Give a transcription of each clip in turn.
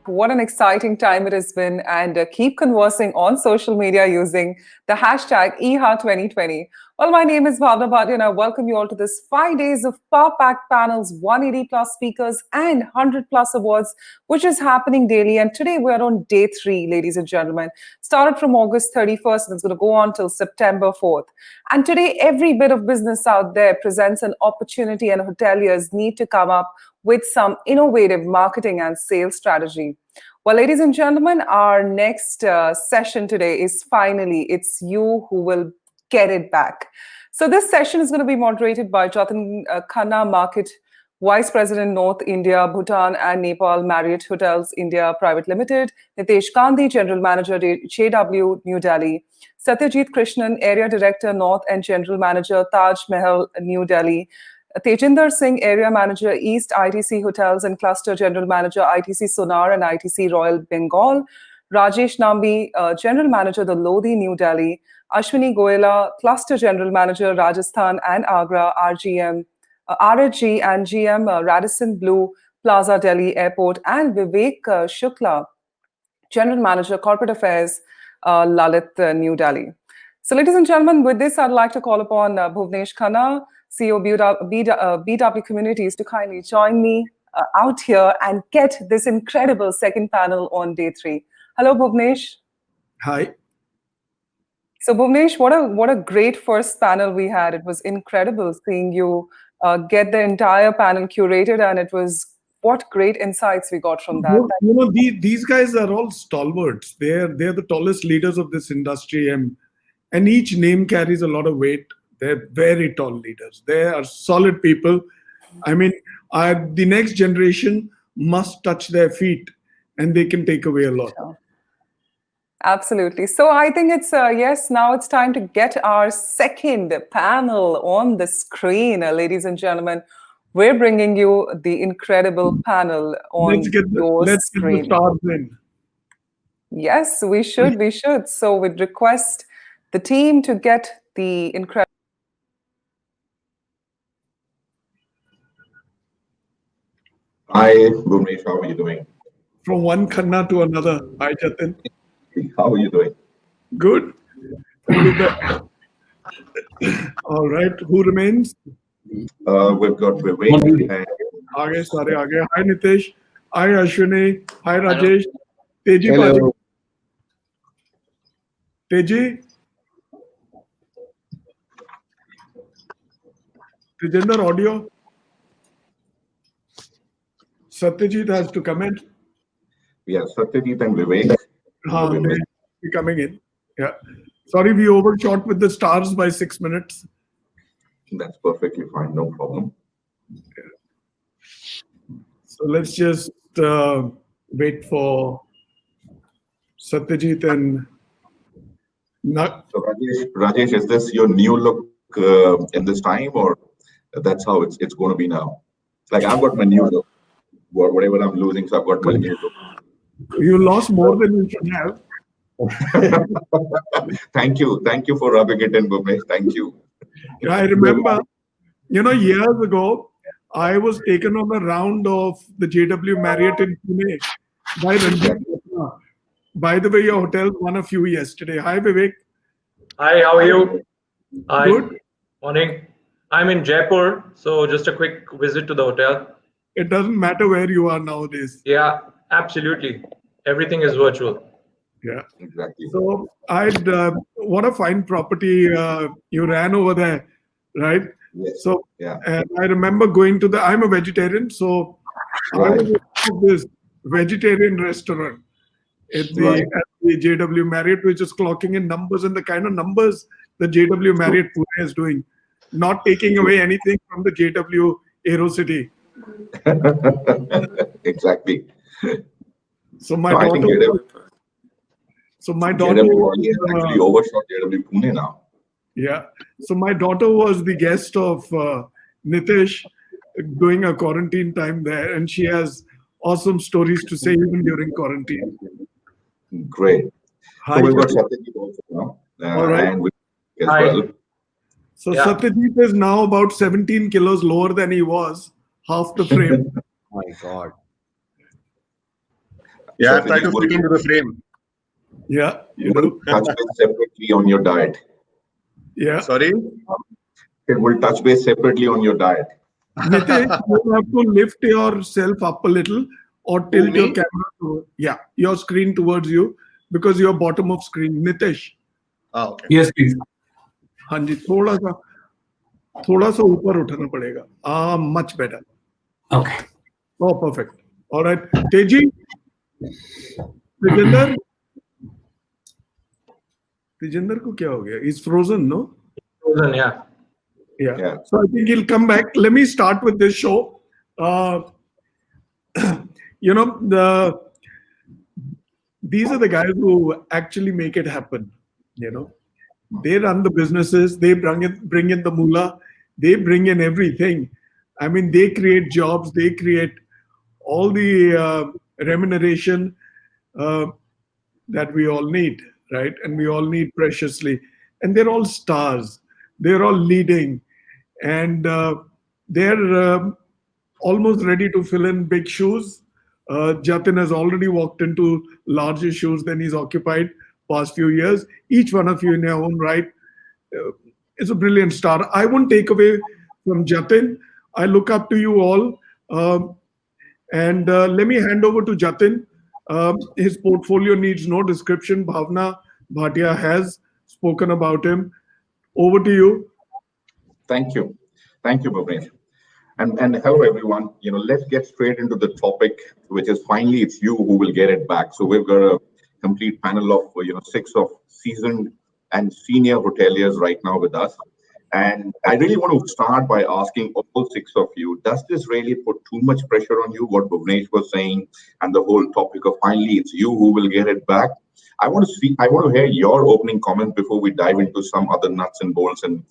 What an exciting time it has been, and keep conversing on social media using the hashtag EHA2020. Well, my name is Bhavna Bhatia, and I welcome you all to this 5 days of power-packed panels, 180 plus speakers, and 100 plus awards, which is happening daily. And today we're on day 3, ladies and gentlemen. Started from August 31st, and it's going to go on till September 4th. And today, every bit of business out there presents an opportunity, and hoteliers need to come up with some innovative marketing and sales strategy. Well, ladies and gentlemen, our next session today is finally, it's you who will get it back. So this session is going to be moderated by Jatin Khanna, Market Vice President, North India, Bhutan and Nepal, Marriott Hotels India Private Limited, Nitesh Gandhi, General Manager, JW, New Delhi, Satyajit Krishnan, Area Director, North and General Manager, Taj Mahal, New Delhi, Tejinder Singh, Area Manager, East ITC Hotels and Cluster General Manager, ITC Sonar and ITC Royal Bengal, Rajesh Nambi, General Manager, The Lodi, New Delhi, Ashwini Goela, Cluster General Manager, Rajasthan and Agra, RGM, RHG and GM, Radisson Blue Plaza, Delhi Airport, and Vivek Shukla, General Manager, Corporate Affairs, Lalit, New Delhi. So, ladies and gentlemen, with this, I'd like to call upon Bhuvnesh Khanna, CEO BW Communities, to kindly join me out here and get this incredible second panel on day 3. Hello, Bhuvnesh. Hi. So, Bhuvnesh, what a great first panel we had. It was incredible seeing you get the entire panel curated, and it was what great insights we got from that. You know, these guys are all stalwarts. They're the tallest leaders of this industry, and each name carries a lot of weight. They're very tall leaders. They are solid people. I mean, the next generation must touch their feet, and they can take away a lot. Sure. Absolutely. So I think it's, yes, now it's time to get our second panel on the screen, ladies and gentlemen. We're bringing you the incredible panel on Let's get the stars in. Yes, we should. So we'd request the team to get the incredible. Hi, Bhuvnesh, how are you doing? From one Khanna to another. Hi, Jatin. How are you doing? Good. All right. Who remains? We've got Vivek and Hi, Nitesh. Hi, Ashwini. Hi, Rajesh. Teji, Paji. Teji. Tejinder, audio. Satyajit has to comment. Yeah, Satyajit and Vivek. They're coming in. Yeah. Sorry, we overshot with the stars by 6 minutes. That's perfectly fine. No problem. Yeah. So let's just wait for Satyajit and So Rajesh, is this your new look in this time, or that's how it's going to be now? Like, I've got my new look. Whatever I'm losing, so I've got my new look. You lost more than you should have. Thank you for rubbing it in, Bhuvnesh. Thank you. I remember, years ago, I was taken on a round of the JW Marriott in Pune by Ranjit. By the way, your hotel won a few yesterday. Hi, Vivek. Hi, how are you? Hi. Good. Morning. I'm in Jaipur, so just a quick visit to the hotel. It doesn't matter where you are nowadays. Yeah, absolutely. Everything is virtual. Yeah, exactly. So what a fine property you ran over there, right? Yes. So yeah. I remember going to I'm a vegetarian, so I was at this vegetarian restaurant at the JW Marriott, which is clocking in numbers and the kind of numbers the JW Marriott Pune is doing, not taking away anything from the JW AeroCity. Exactly. So my daughter. So my daughter actually overshot JW Pune now. Yeah. So my daughter was the guest of Nitesh doing a quarantine time there, and she has awesome stories to say even during quarantine. Great. Hi, so we've got Satyajit also now. All right. And as well. So yeah. Satyajit is now about 17 kilos lower than he was, half the frame. My God. Yeah, Certain try you to will fit into the frame. Yeah, you do. touch base separately on your diet. Yeah. Sorry? It will touch base separately on your diet. Nitesh, you have to lift yourself up a little or tilt your me? camera to, yeah, your screen towards you because you're bottom of screen. Nitesh, Ah, okay. Yes, please. हाँ जी थोड़ा सा ऊपर उठाना पड़ेगा. Much better. Okay. Oh, perfect. All right. Teji, Tejinder को क्या हो गया? He's frozen, no? Frozen, yeah. Yeah. So I think he'll come back. Let me start with this show. These are the guys who actually make it happen. They run the businesses. They bring in the moolah. They bring in everything. I mean, they create jobs. They create all the remuneration that we all need, right? And we all need preciously. And they're all stars. They're all leading. And they're almost ready to fill in big shoes. Jatin has already walked into larger shoes than he's occupied past few years. Each one of you in your own right is a brilliant star. I won't take away from Jatin. I look up to you all. And let me hand over to Jatin. His portfolio needs no description. Bhavna Bhatia has spoken about him. Over to you. Thank you, Bhuvnesh. And hello everyone. Let's get straight into the topic, which is finally it's you who will get it back. So we've got a complete panel of 6 of seasoned and senior hoteliers right now with us. And I really want to start by asking all 6 of you, does this really put too much pressure on you, what Bhuvnesh was saying, and the whole topic of finally it's you who will get it back? I want to hear your opening comments before we dive into some other nuts and bolts and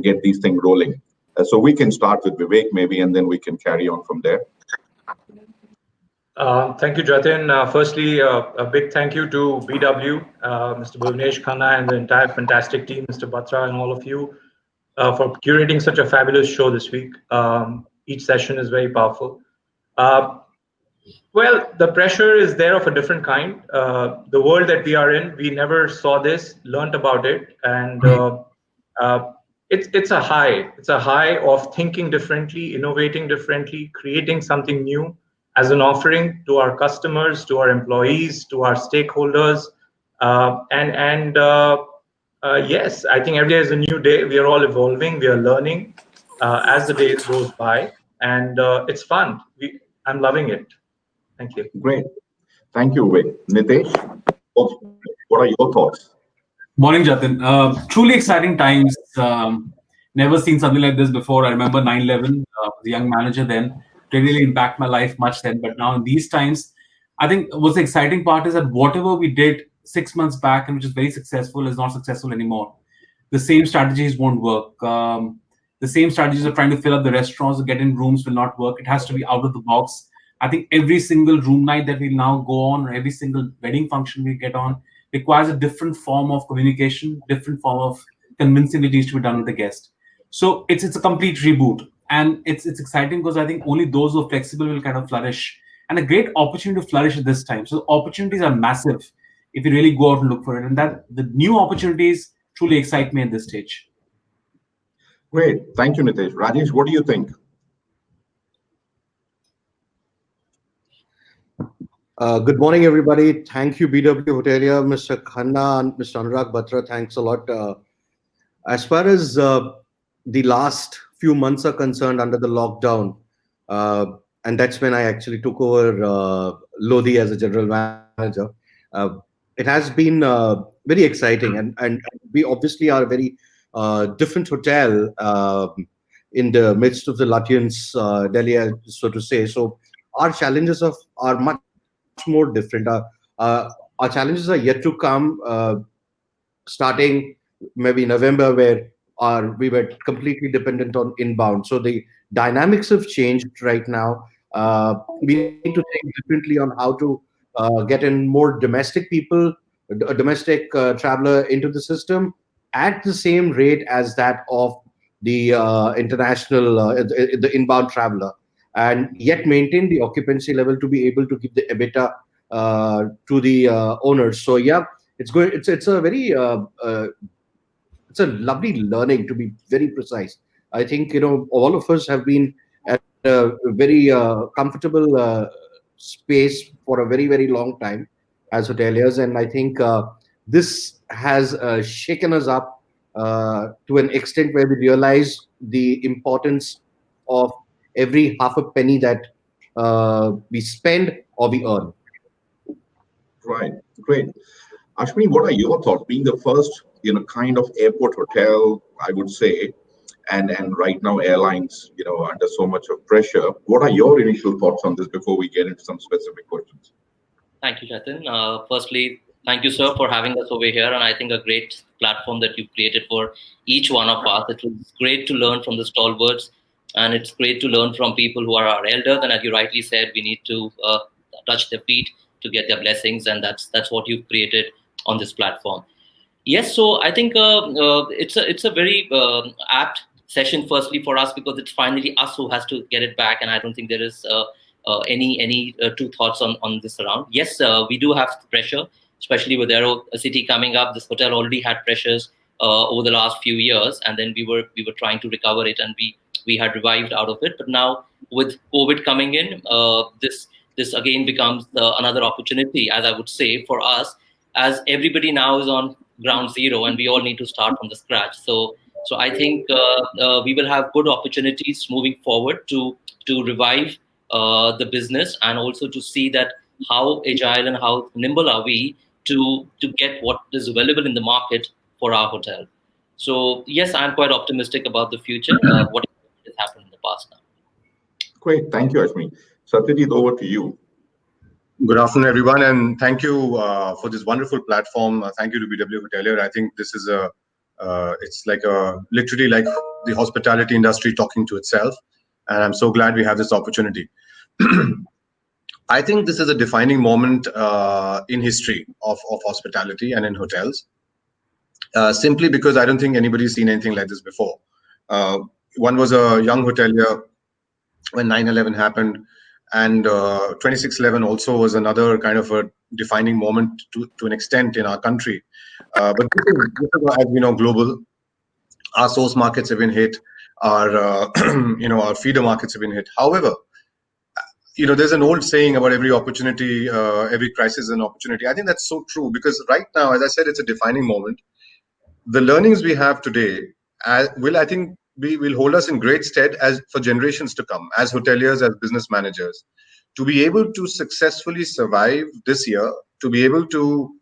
get these things rolling. So we can start with Vivek maybe, and then we can carry on from there. Thank you, Jatin. Firstly, a big thank you to BW, Mr. Bhuvnesh Khanna, and the entire fantastic team, Mr. Batra, and all of you for curating such a fabulous show this week. Each session is very powerful. Well, the pressure is there of a different kind. The world that we are in, we never saw this, learned about it, and it's a high. It's a high of thinking differently, innovating differently, creating something new as an offering to our customers, to our employees, to our stakeholders, yes, I think every day is a new day. We are all evolving. We are learning as the days goes by, and it's fun. I'm loving it. Thank you. Great. Thank you, Vivek. Nitesh, what are your thoughts? Morning, Jatin. Truly exciting times. Never seen something like this before. I remember 9/11, the young manager then. Didn't really impact my life much then. But now in these times, I think what's the exciting part is that whatever we did 6 months back and which is very successful is not successful anymore. The same strategies won't work. The same strategies of trying to fill up the restaurants or get in rooms will not work. It has to be out of the box. I think every single room night that we now go on, or every single wedding function we get on, requires a different form of communication, different form of convincing that needs to be done with the guest. So it's a complete reboot, and it's exciting because I think only those who are flexible will kind of flourish, and a great opportunity to flourish at this time. So opportunities are massive if you really go out and look for it, and that the new opportunities truly excite me at this stage. Great, thank you, Nitesh. Rajesh, what do you think? Good morning, everybody. Thank you, BW Hotelia, Mr. Khanna, and Mr. Anurag Batra. Thanks a lot. As far as the last few months are concerned under the lockdown, and that's when I actually took over Lodhi as a general manager. It has been very exciting, and we obviously are a very different hotel in the midst of the Lutyens, Delhi, so to say. So our challenges are much more different. Our challenges are yet to come, starting maybe November, where we were completely dependent on inbound. So the dynamics have changed right now. We need to think differently on how to get in more domestic people, a domestic traveler into the system at the same rate as that of the international, the inbound traveler, and yet maintain the occupancy level to be able to give the EBITDA to the owners. So yeah, it's going. It's a very it's a lovely learning, to be very precise. I think all of us have been at a very comfortable space for a very, very long time as hoteliers, and I think this has shaken us up to an extent where we realize the importance of every half a penny that we spend or we earn. Right. Great. Ashwini, what are your thoughts? Being the first, kind of airport hotel, I would say, and right now airlines, under so much of pressure. What are your initial thoughts on this before we get into some specific questions? Thank you, Jatin. Firstly, thank you, sir, for having us over here. And I think a great platform that you've created for each one of us. It was great to learn from the stalwarts, and it's great to learn from people who are our elders. And as you rightly said, we need to touch their feet to get their blessings, and that's what you've created on this platform. Yes, so I think it's a very apt session, firstly, for us, because it's finally us who has to get it back, and I don't think there is any two thoughts on this around. Yes, we do have pressure, especially with Aero City coming up. This hotel already had pressures over the last few years, and then we were trying to recover it, and we had revived out of it. But now with COVID coming in, this again becomes another opportunity, as I would say, for us, as everybody now is on ground zero, and we all need to start from the scratch. So I think we will have good opportunities moving forward to revive the business, and also to see that how agile and how nimble are we to get what is available in the market for our hotel. So yes, I'm quite optimistic about the future. What has happened in the past now. Great, thank you, Ashwini. Satyajit, over to you. Good afternoon, everyone, and thank you for this wonderful platform. Thank you to BW Hotelier. I think this is it's like literally like the hospitality industry talking to itself, and I'm so glad we have this opportunity. I think this is a defining moment in history of hospitality and in hotels, simply because I don't think anybody's seen anything like this before. One was a young hotelier when 9/11 happened, and 26/11 also was another kind of a defining moment to an extent in our country. But this is, as we know, global. Our source markets have been hit. Our our feeder markets have been hit. However, there's an old saying about every opportunity, every crisis is an opportunity. I think that's so true, because right now, as I said, it's a defining moment. The learnings we have today I think, will hold us in great stead as for generations to come, as hoteliers, as business managers, to be able to successfully survive this year, to be able to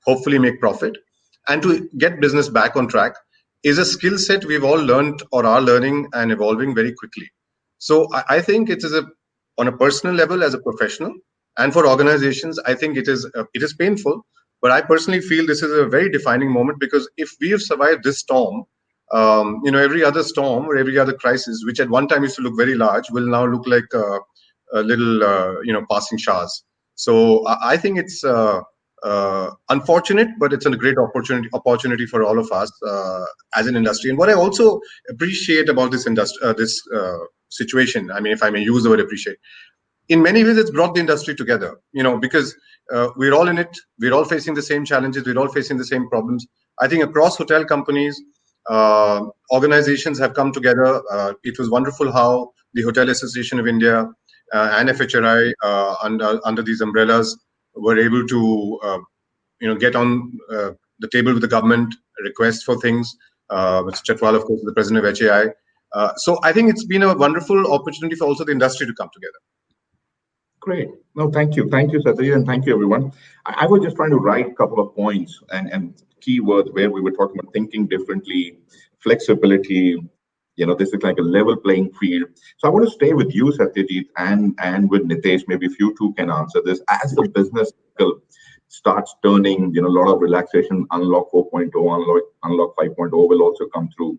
hopefully make profit, and to get business back on track, is a skill set we've all learned or are learning and evolving very quickly. So I think it is on a personal level, as a professional, and for organizations, I think it is painful, but I personally feel this is a very defining moment, because if we have survived this storm, every other storm or every other crisis, which at one time used to look very large, will now look like a little, passing showers. So I think it's unfortunate, but it's a great opportunity for all of us as an industry. And what I also appreciate about this industry, this situation, I mean, if I may use the word appreciate, in many ways, it's brought the industry together, because we're all in it, we're all facing the same challenges, we're all facing the same problems. I think across hotel companies, organizations have come together. It was wonderful how the Hotel Association of India and FHRI, under these umbrellas, were able to get on the table with the government, request for things. Mr. Chatwal, of course, is the president of HAI. So I think it's been a wonderful opportunity for also the industry to come together. Great. No, thank you. Thank you, Satyajit, and thank you, everyone. I was just trying to write a couple of points and keywords where we were talking about thinking differently, flexibility. This is like a level playing field. So I want to stay with you, Satyajit, and with Nitesh. Maybe if you two can answer this. As the business cycle starts turning, a lot of relaxation, unlock 4.0, unlock 5.0 will also come through.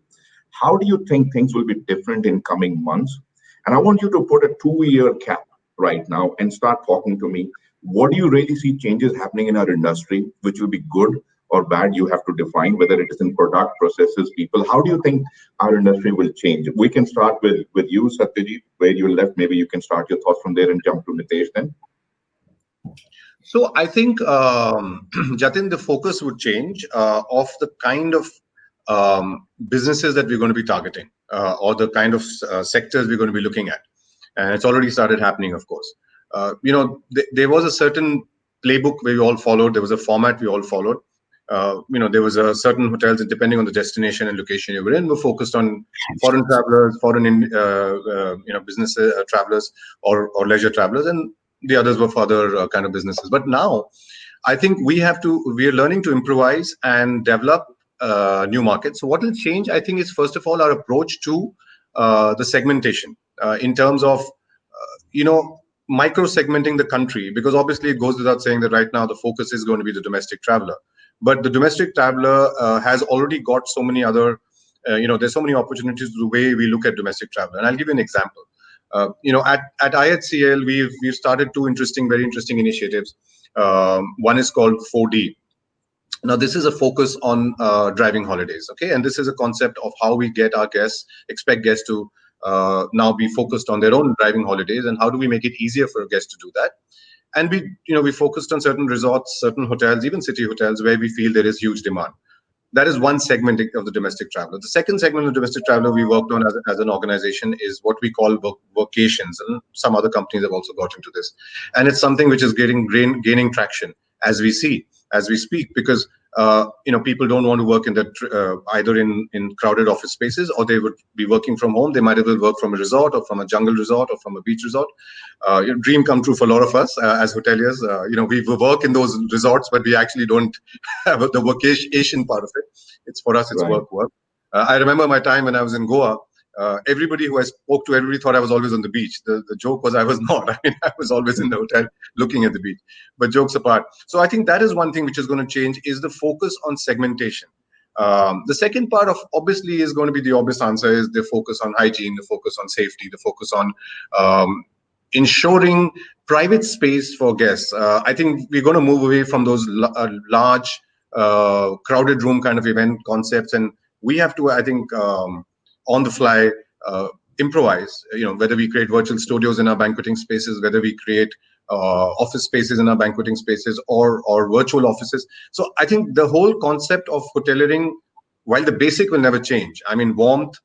How do you think things will be different in coming months? And I want you to put a 2-year cap right now and start talking to me. What do you really see changes happening in our industry, which will be good or bad? You have to define whether it is in product, processes, people. How do you think our industry will change? We can start with you, Satyajit, where you left. Maybe you can start your thoughts from there and jump to Nitesh then. So I think, Jatin, the focus would change of the kind of businesses that we're going to be targeting or the kind of sectors we're going to be looking at. And it's already started happening, of course. There was a certain playbook we all followed. There was a format we all followed. There was a certain hotels, depending on the destination and location you were in, were focused on foreign travelers, business travelers or leisure travelers, and the others were for other kind of businesses. But now, I think we are learning to improvise and develop new markets. So what will change, I think, is first of all our approach to the segmentation in terms of, micro segmenting the country, because obviously it goes without saying that right now the focus is going to be the domestic traveler. But the domestic traveler has already got so many other, there's so many opportunities the way we look at domestic traveler. And I'll give you an example. At IHCL, we've started two very interesting initiatives. One is called 4D. Now, this is a focus on driving holidays, okay? And this is a concept of how we get our guests, expect guests to now be focused on their own driving holidays, and how do we make it easier for guests to do that? And we focused on certain resorts, certain hotels, even city hotels, where we feel there is huge demand. That is one segment of the domestic traveler. The second segment of the domestic traveler we worked on as an organization is what we call vocations, and some other companies have also got into this. And it's something which is gaining traction as we speak, because people don't want to work in that either in crowded office spaces, or they would be working from home. They might as well work from a resort or from a jungle resort or from a beach resort. Dream come true for a lot of us as hoteliers. We work in those resorts, but we actually don't have the vocation part of it. It's for us, it's Right. work. I remember my time when I was in Goa. Everybody who I spoke to, everybody thought I was always on the beach. The joke was I was not. I mean, I was always in the hotel looking at the beach. But jokes apart. So I think that is one thing which is going to change, is the focus on segmentation. The second part of obviously is going to be the obvious answer, is the focus on hygiene, the focus on safety, the focus on ensuring private space for guests. I think we're going to move away from those large crowded room kind of event concepts, and we have to, I think, on the fly improvise, whether we create virtual studios in our banqueting spaces, whether we create office spaces in our banqueting spaces, or virtual offices. So I think the whole concept of hoteliering, while the basic will never change, I mean, warmth,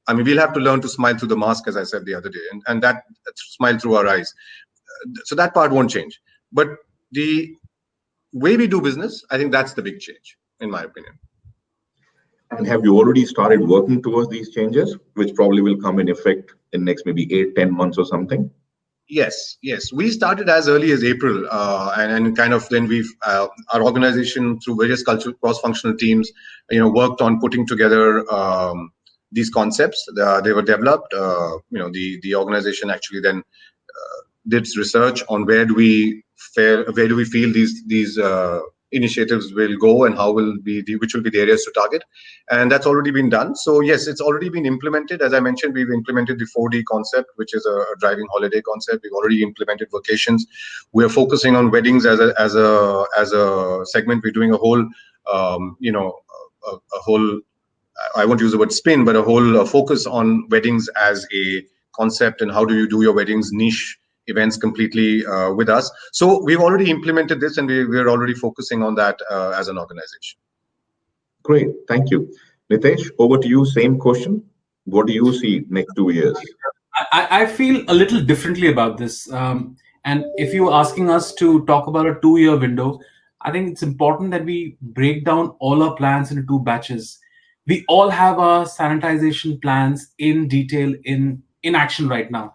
we'll have to learn to smile through the mask, as I said the other day, and that smile through our eyes. So that part won't change. But the way we do business, I think that's the big change, in my opinion. And have you already started working towards these changes, which probably will come in effect in next maybe 8-10 months or something? Yes. We started as early as April, and kind of then we've our organization, through various cultural cross-functional teams, worked on putting together these concepts. They were developed. The organization actually then did research on where do we feel these initiatives will go, and which will be the areas to target, and that's already been done. So yes, it's already been implemented. As I mentioned, we've implemented the 4D concept, which is a driving holiday concept. We've already implemented vacations. We're focusing on weddings as a segment. We're doing a whole a whole, I won't use the word spin, but a whole focus on weddings as a concept, and how do you do your weddings niche events completely with us. So we've already implemented this, and we're already focusing on that as an organization. Great, thank you. Nitesh, over to you, same question. What do you see next 2 years? I feel a little differently about this. And if you're asking us to talk about a 2-year window, I think it's important that we break down all our plans into 2 batches. We all have our sanitization plans in detail in action right now.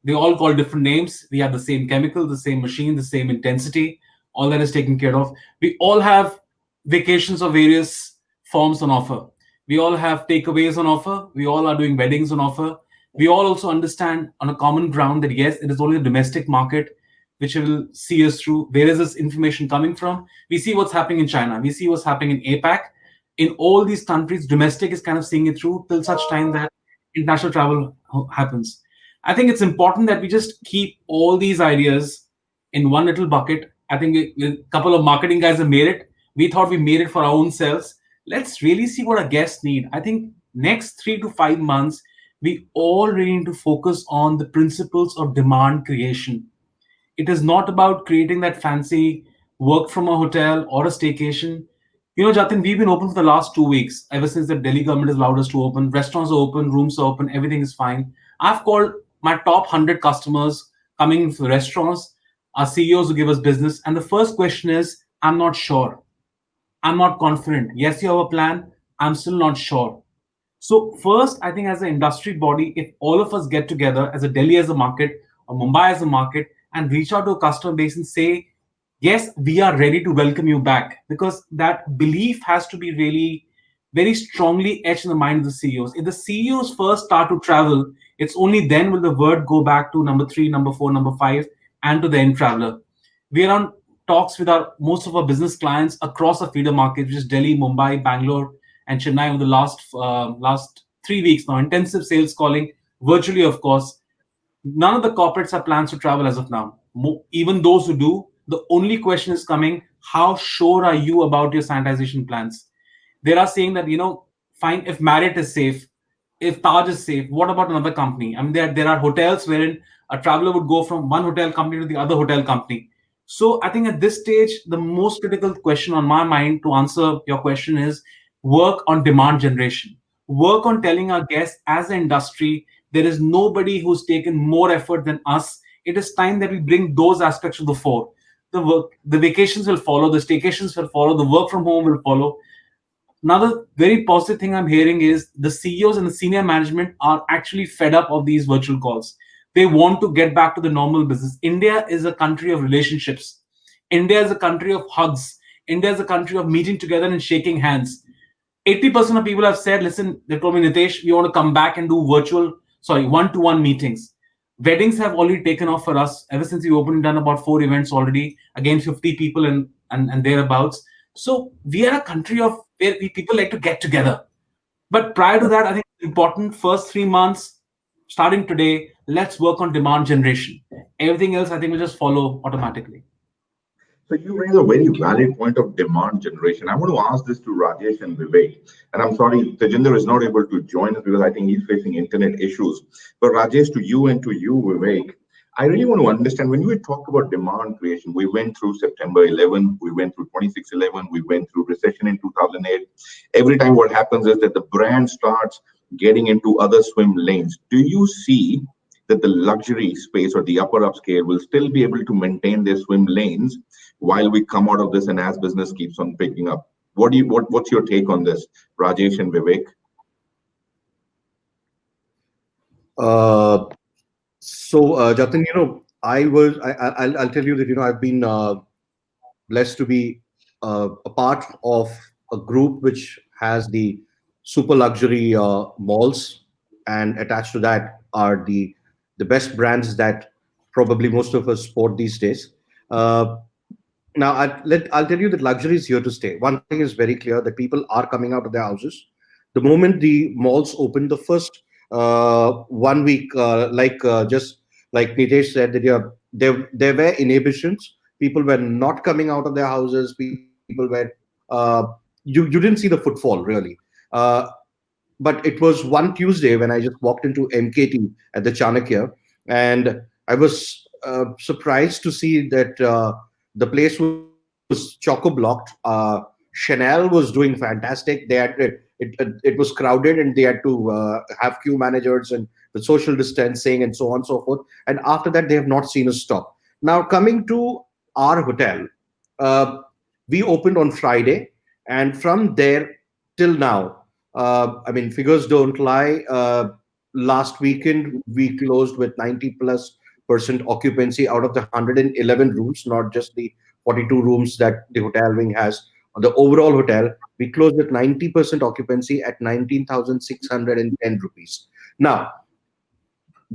They all call different names. We have the same chemical, the same machine, the same intensity. All that is taken care of. We all have vacations of various forms on offer. We all have takeaways on offer. We all are doing weddings on offer. We all also understand on a common ground that yes, it is only the domestic market which will see us through. Where is this information coming from? We see what's happening in China. We see what's happening in APAC. In all these countries, domestic is kind of seeing it through till such time that international travel happens. I think it's important that we just keep all these ideas in one little bucket. I think a couple of marketing guys have made it. We thought we made it for our own selves. Let's really see what our guests need. I think next 3 to 5 months, we all really need to focus on the principles of demand creation. It is not about creating that fancy work from a hotel or a staycation. Jatin, we've been open for the last 2 weeks. Ever since the Delhi government has allowed us to open, restaurants are open, rooms are open, everything is fine. I've called my top 100 customers coming from restaurants, our CEOs who give us business, and the first question is, I'm not sure. I'm not confident. Yes, you have a plan. I'm still not sure. So first, I think as an industry body, if all of us get together as a Delhi as a market or Mumbai as a market and reach out to a customer base and say, yes, we are ready to welcome you back, because that belief has to be really very strongly etched in the mind of the CEOs. If the CEOs first start to travel, it's only then will the word go back to number 3, number 4, number 5, and to the end traveler. We are on talks with most of our business clients across our feeder markets, which is Delhi, Mumbai, Bangalore, and Chennai over the last 3 weeks now. Intensive sales calling, virtually, of course. None of the corporates have plans to travel as of now. Even those who do, the only question is coming, how sure are you about your sanitization plans? They are saying that, fine, if Marriott is safe, if Taj is safe, what about another company? I mean, there are hotels wherein a traveler would go from one hotel company to the other hotel company. So I think at this stage, the most critical question on my mind to answer your question is work on demand generation. Work on telling our guests as an industry, there is nobody who's taken more effort than us. It is time that we bring those aspects to the fore. The vacations will follow, the staycations will follow, the work from home will follow. Another very positive thing I'm hearing is the CEOs and the senior management are actually fed up of these virtual calls. They want to get back to the normal business. India is a country of relationships. India is a country of hugs. India is a country of meeting together and shaking hands. 80% of people have said, listen, they told me, Nitesh, we want to come back and do one-to-one meetings. Weddings have already taken off for us. Ever since we opened, done about 4 events already, again 50 people and thereabouts. So we are a country of where people like to get together. But prior to that, I think it's important, first 3 months, starting today, let's work on demand generation. Everything else, I think, will just follow automatically. So you raise a very valid point of demand generation. I want to ask this to Rajesh and Vivek. And I'm sorry, Tejinder is not able to join us because I think he's facing internet issues. But Rajesh, to you, Vivek, I really want to understand, when we talk about demand creation, we went through September 11, we went through 26/11, we went through recession in 2008. Every time what happens is that the brand starts getting into other swim lanes. Do you see that the luxury space or the upper upscale will still be able to maintain their swim lanes while we come out of this and as business keeps on picking up? What's your take on this, Rajesh and Vivek? Jatin, I'll tell you that, I've been blessed to be a part of a group which has the super luxury malls, and attached to that are the best brands that probably most of us sport these days. Now, I'll tell you that luxury is here to stay. One thing is very clear, that people are coming out of their houses. The moment the malls open, the first 1 week, just like Nitesh said, that there were inhibitions. People were not coming out of their houses. People were you didn't see the footfall really. But it was one Tuesday when I just walked into MKT at the Chanakya, and I was surprised to see that the place was choco-blocked. Chanel was doing fantastic. They had it was crowded, and they had to have queue managers and the social distancing and so on and so forth. And after that, they have not seen a stop. Now, coming to our hotel, we opened on Friday, and from there till now, figures don't lie. Last weekend, we closed with 90+% occupancy out of the 111 rooms, not just the 42 rooms that the hotel wing has. The overall hotel, we closed with 90% occupancy at 19,610 rupees. Now,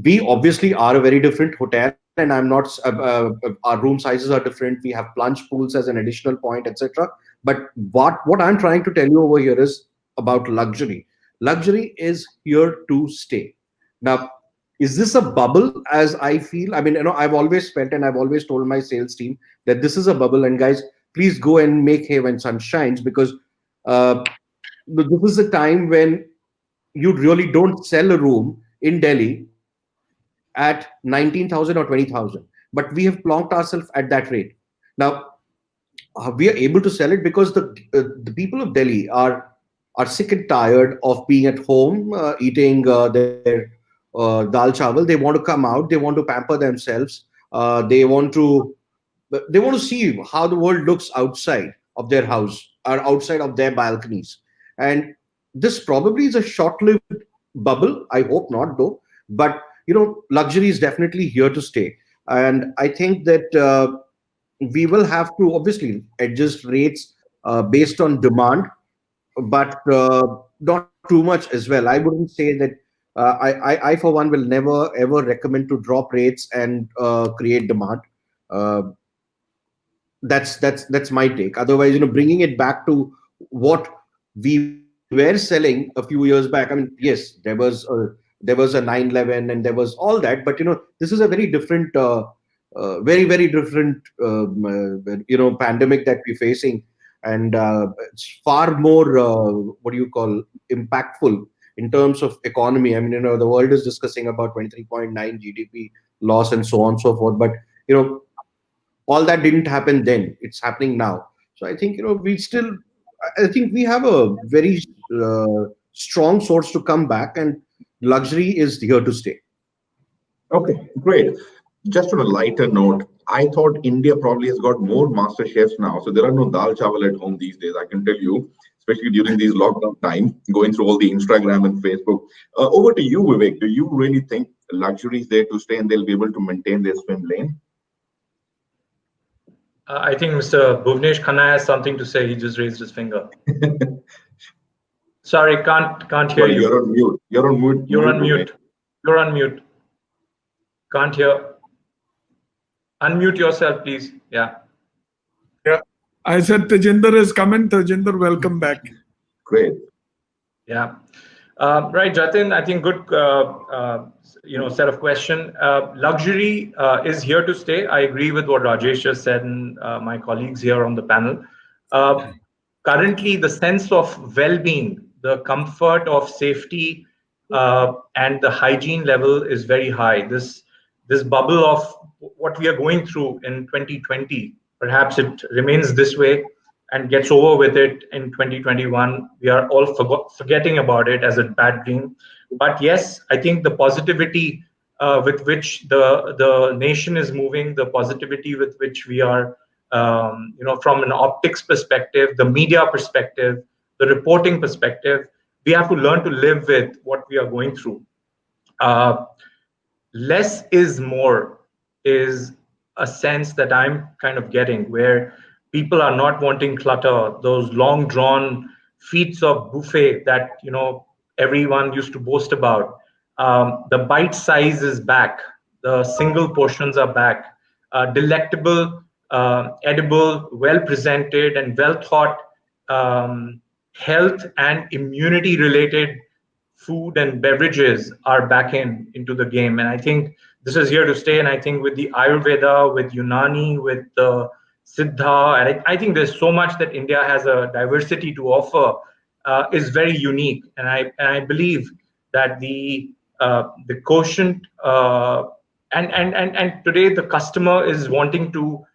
we obviously are a very different hotel, and I'm not. Our room sizes are different. We have plunge pools as an additional point, etc. But what I'm trying to tell you over here is about luxury. Luxury is here to stay. Now, is this a bubble? As I feel, I've always felt, and I've always told my sales team that this is a bubble. And guys, please go and make hay when sun shines, because this is a time when you really don't sell a room in Delhi at 19,000 or 20,000. But we have plonked ourselves at that rate. Now, we are able to sell it because the people of Delhi are sick and tired of being at home eating their dal chawal. They want to come out. They want to pamper themselves. They want to see how the world looks outside of their house or outside of their balconies. And this probably is a short-lived bubble. I hope not, though. But luxury is definitely here to stay. And I think that we will have to obviously adjust rates based on demand, but not too much as well. I wouldn't say that. I for one will never ever recommend to drop rates and create demand. Uh, that's my take. Otherwise, bringing it back to what we were selling a few years back. I mean, yes, there was a 9/11 and there was all that, but this is a very different, very very different, pandemic that we're facing, and it's far more what do you call impactful in terms of economy. I mean, the world is discussing about 23.9 GDP loss and so on and so forth, but all that didn't happen then. It's happening now. So I think I think we have a very strong source to come back, and luxury is here to stay. Okay, great. Just on a lighter note, I thought India probably has got more master chefs now. So there are no dal chawal at home these days, I can tell you, especially during these lockdown time, going through all the Instagram and Facebook. Over to you, Vivek. Do you really think luxury is there to stay and they'll be able to maintain their swim lane? I think Mr. Bhuvnesh Khanna has something to say. He just raised his finger. Sorry, can't hear you. You're on mute. You're on mute. You're on mute. You're on mute. Can't hear. Unmute yourself, please. Yeah. Yeah. I said Tejinder is coming. Tejinder, welcome back. Great. Yeah. Right, Jatin, I think good set of question. Luxury is here to stay. I agree with what Rajesh just said and my colleagues here on the panel. Currently, the sense of well-being, the comfort of safety and the hygiene level is very high. This bubble of what we are going through in 2020, perhaps it remains this way and gets over with it in 2021. We are all forgetting about it as a bad dream. But yes, I think the positivity with which the nation is moving, the positivity with which we are, from an optics perspective, the media perspective, the reporting perspective, we have to learn to live with what we are going through. Less is more is a sense that I'm kind of getting, where people are not wanting clutter, those long drawn feats of buffet that everyone used to boast about. The bite size is back, the single portions are back, delectable, edible, well presented and well thought health and immunity related food and beverages are back into the game. And I think this is here to stay. And I think with the Ayurveda, with Unani, with the Siddha, and I think there's so much that India has a diversity to offer is very unique. And I believe that the quotient and today the customer is wanting to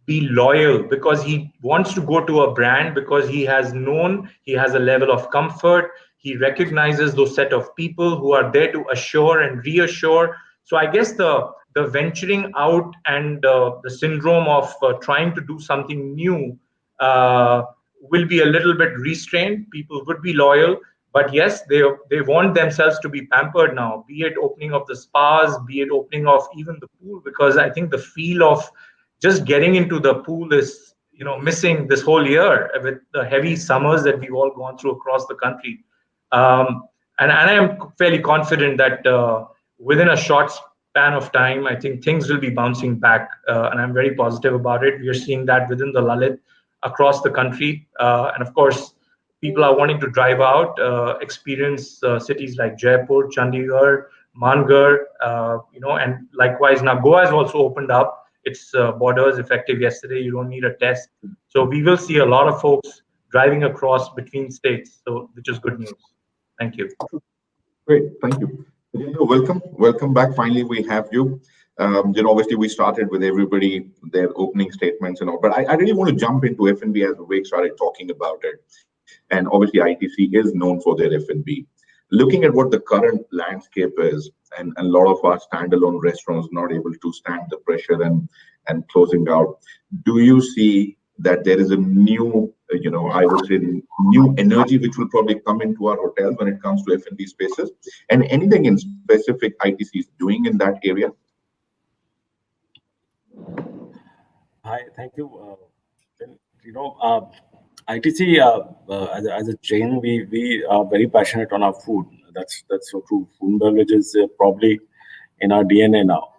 be loyal because he wants to go to a brand because he has a level of comfort. He recognizes those set of people who are there to assure and reassure. So I guess the venturing out and the syndrome of trying to do something new will be a little bit restrained. People would be loyal, but yes, they want themselves to be pampered now, be it opening of the spas, be it opening of even the pool, because I think the feel of just getting into the pool is missing this whole year with the heavy summers that we've all gone through across the country. And I am fairly confident that within a short span of time, I think things will be bouncing back, and I'm very positive about it. We are seeing that within the Lalit across the country, and of course, people are wanting to drive out, experience cities like Jaipur, Chandigarh, Mangar, and likewise now Goa has also opened up its borders effective yesterday. You don't need a test, so we will see a lot of folks driving across between states, so which is good news. Thank you. Great, thank you. Welcome back. Finally, we have you. Obviously we started with everybody, their opening statements and all, but I really want to jump into F&B as Vivek started talking about it. And obviously ITC is known for their F&B. Looking at what the current landscape is, and a lot of our standalone restaurants not able to stand the pressure and closing out, do you see that there is a new, I would say, new energy which will probably come into our hotels when it comes to F&B spaces? And anything in specific ITC is doing in that area? Hi, thank you. ITC as a chain, we are very passionate on our food. That's so true. Food and beverage is probably in our DNA now,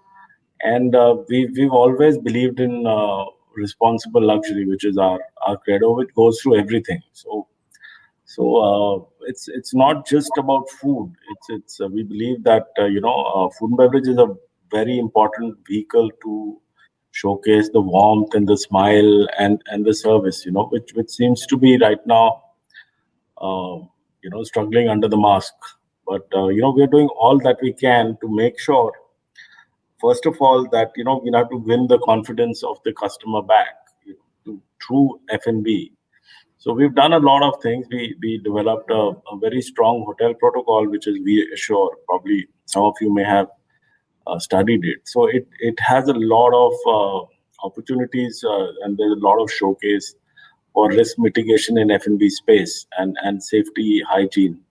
and we've always believed in responsible luxury, which is our credo, which goes through everything. So it's not just about food. It's we believe that food and beverage is a very important vehicle to showcase the warmth and the smile and the service, which seems to be right now, struggling under the mask. But we're doing all that we can to make sure, first of all, that we have to win the confidence of the customer back through F&B. So we've done a lot of things. We developed a very strong hotel protocol, which is We Assure. Probably some of you may have studied it. So it has a lot of opportunities, and there's a lot of showcase for risk mitigation in F&B space and safety hygiene.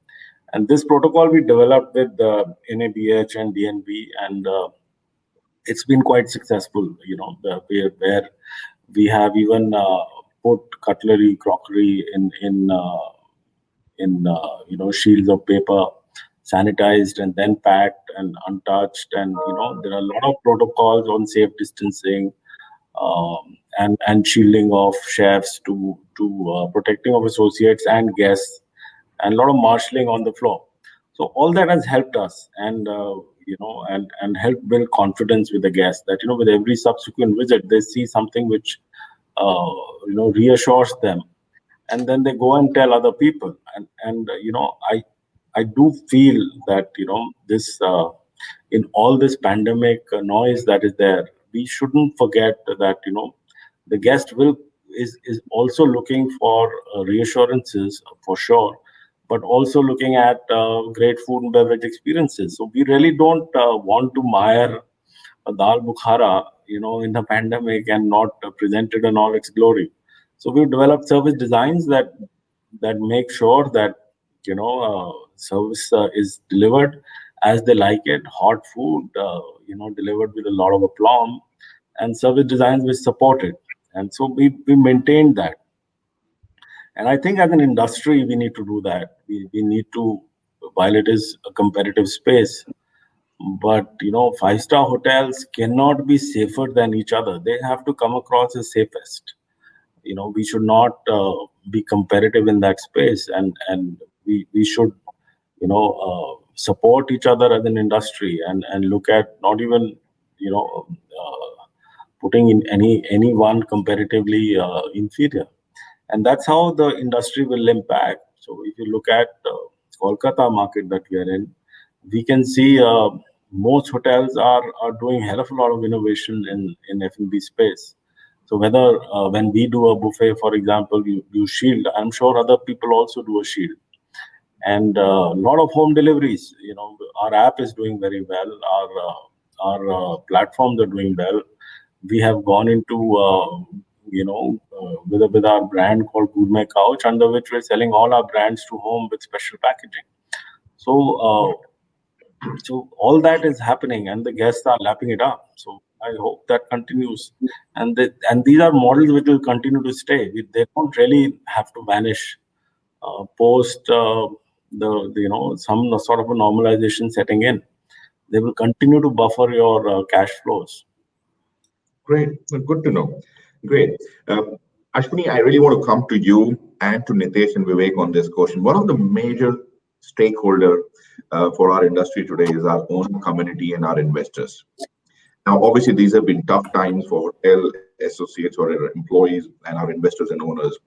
And this protocol we developed with NABH and DNB, and it's been quite successful. Where we have even put cutlery, crockery in shields of paper, sanitized and then packed and untouched. And there are a lot of protocols on safe distancing and shielding of chefs to protecting of associates and guests, and a lot of marshalling on the floor. So all that has helped us, and and helped build confidence with the guests that with every subsequent visit they see something which reassures them, and then they go and tell other people. And I do feel that this in all this pandemic noise that is there, we shouldn't forget that the guest is also looking for reassurances for sure, but also looking at great food and beverage experiences. So we really don't want to mire a dal bukhara in the pandemic and not present it in all its glory. So we've developed service designs that make sure that service is delivered as they like it, hot food delivered with a lot of aplomb, and service designs which support it. And so we maintained that. And I think as an industry we need to do that. We need to, while it is a competitive space, but 5-star hotels cannot be safer than each other. They have to come across as safest. We should not be competitive in that space, and we should support each other as an industry and look at not even putting in any one comparatively inferior. And that's how the industry will impact. So if you look at Kolkata market that we are in, we can see most hotels are doing a hell of a lot of innovation in F&B space. So whether when we do a buffet, for example, you shield, I'm sure other people also do a shield. And a lot of home deliveries. Our app is doing very well. Our platforms are doing well. We have gone into with our brand called Gourmet Couch, under which we're selling all our brands to home with special packaging. So all that is happening, and the guests are lapping it up. So I hope that continues, and these are models which will continue to stay. They don't really have to vanish post some sort of a normalization setting in. They will continue to buffer your cash flows. Great, good to know. Great. Ashwini, I really want to come to you and to Nitesh and Vivek on this question. One of the major stakeholder for our industry today is our own community and our investors. Now, obviously, these have been tough times for hotel associates or employees and our investors and owners.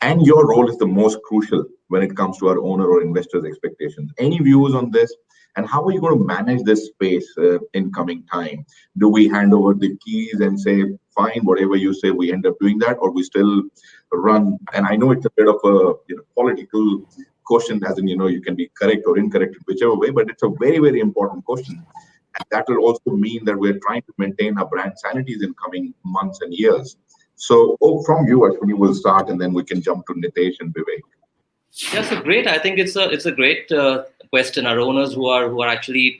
And your role is the most crucial when it comes to our owner or investors' expectations. Any views on this? And how are you going to manage this space in coming time? Do we hand over the keys and say, fine, whatever you say, we end up doing that, or we still run? And I know it's a bit of a political question, as in, you can be correct or incorrect in whichever way, but it's a very, very important question. And that will also mean that we're trying to maintain our brand sanities in coming months and years. So from you, Ashwini, we'll start, and then we can jump to Nitesh and Vivek. Yeah, so great. I think it's a great question. Our owners who are actually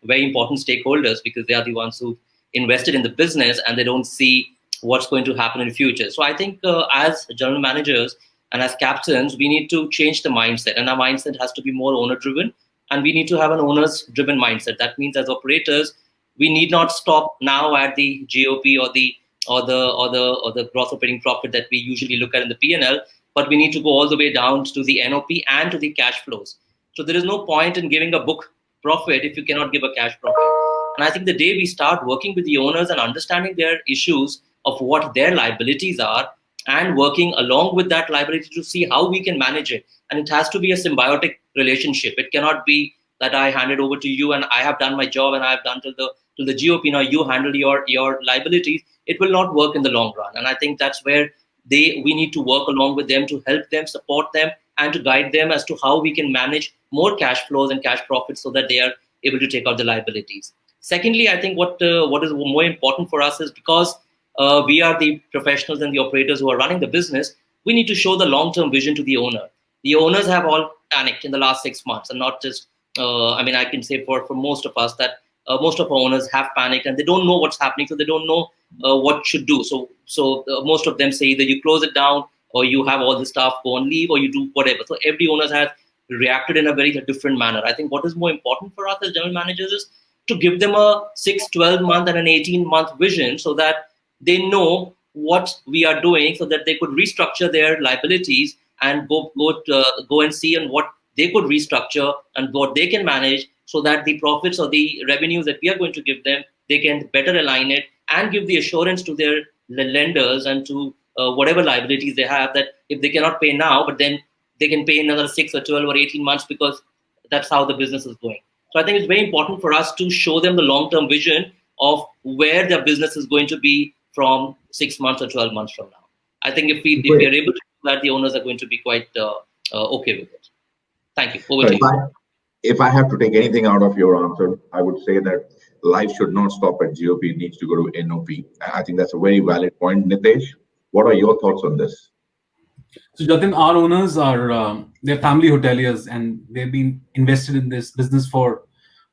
very important stakeholders, because they are the ones who invested in the business and they don't see what's going to happen in the future. So I think as general managers and as captains, we need to change the mindset, and our mindset has to be more owner-driven, and we need to have an owners-driven mindset. That means as operators, we need not stop now at the GOP or the gross operating profit that we usually look at in the P&L, but we need to go all the way down to the NOP and to the cash flows. So there is no point in giving a book profit if you cannot give a cash profit. And I think the day we start working with the owners and understanding their issues of what their liabilities are, and working along with that liability to see how we can manage it. And it has to be a symbiotic relationship. It cannot be that I hand it over to you and I have done my job and I have done till the GOP, now you handle your liabilities. It will not work in the long run. And I think that's where we need to work along with them to help them, support them, and to guide them as to how we can manage more cash flows and cash profits so that they are able to take out the liabilities. Secondly, I think what is more important for us is, because we are the professionals and the operators who are running the business, we need to show the long-term vision to the owner. The owners have all panicked in the last 6 months, and not just, I can say for most of us that most of our owners have panicked and they don't know what's happening, so they don't know what should do. So most of them say either you close it down, or you have all the staff go and leave, or you do whatever. So every owner has reacted in a very different manner. I think what is more important for us as general managers is to give them a 6, 12-month and an 18-month vision, so that they know what we are doing, so that they could restructure their liabilities and go and see and what they could restructure and what they can manage, so that the profits or the revenues that we are going to give them, they can better align it and give the assurance to their lenders and to whatever liabilities they have, that if they cannot pay now, but then they can pay another 6 or 12 or 18 months, because that's how the business is going. So I think it's very important for us to show them the long-term vision of where their business is going to be from 6 months or 12 months from now. I think if we are able to do that, the owners are going to be quite okay with it. Thank you. Over to you. If I have to take anything out of your answer, I would say that life should not stop at GOP. It needs to go to NOP. I think that's a very valid point. Nitesh, what are your thoughts on this? So Jatin, our owners are they're family hoteliers, and they've been invested in this business for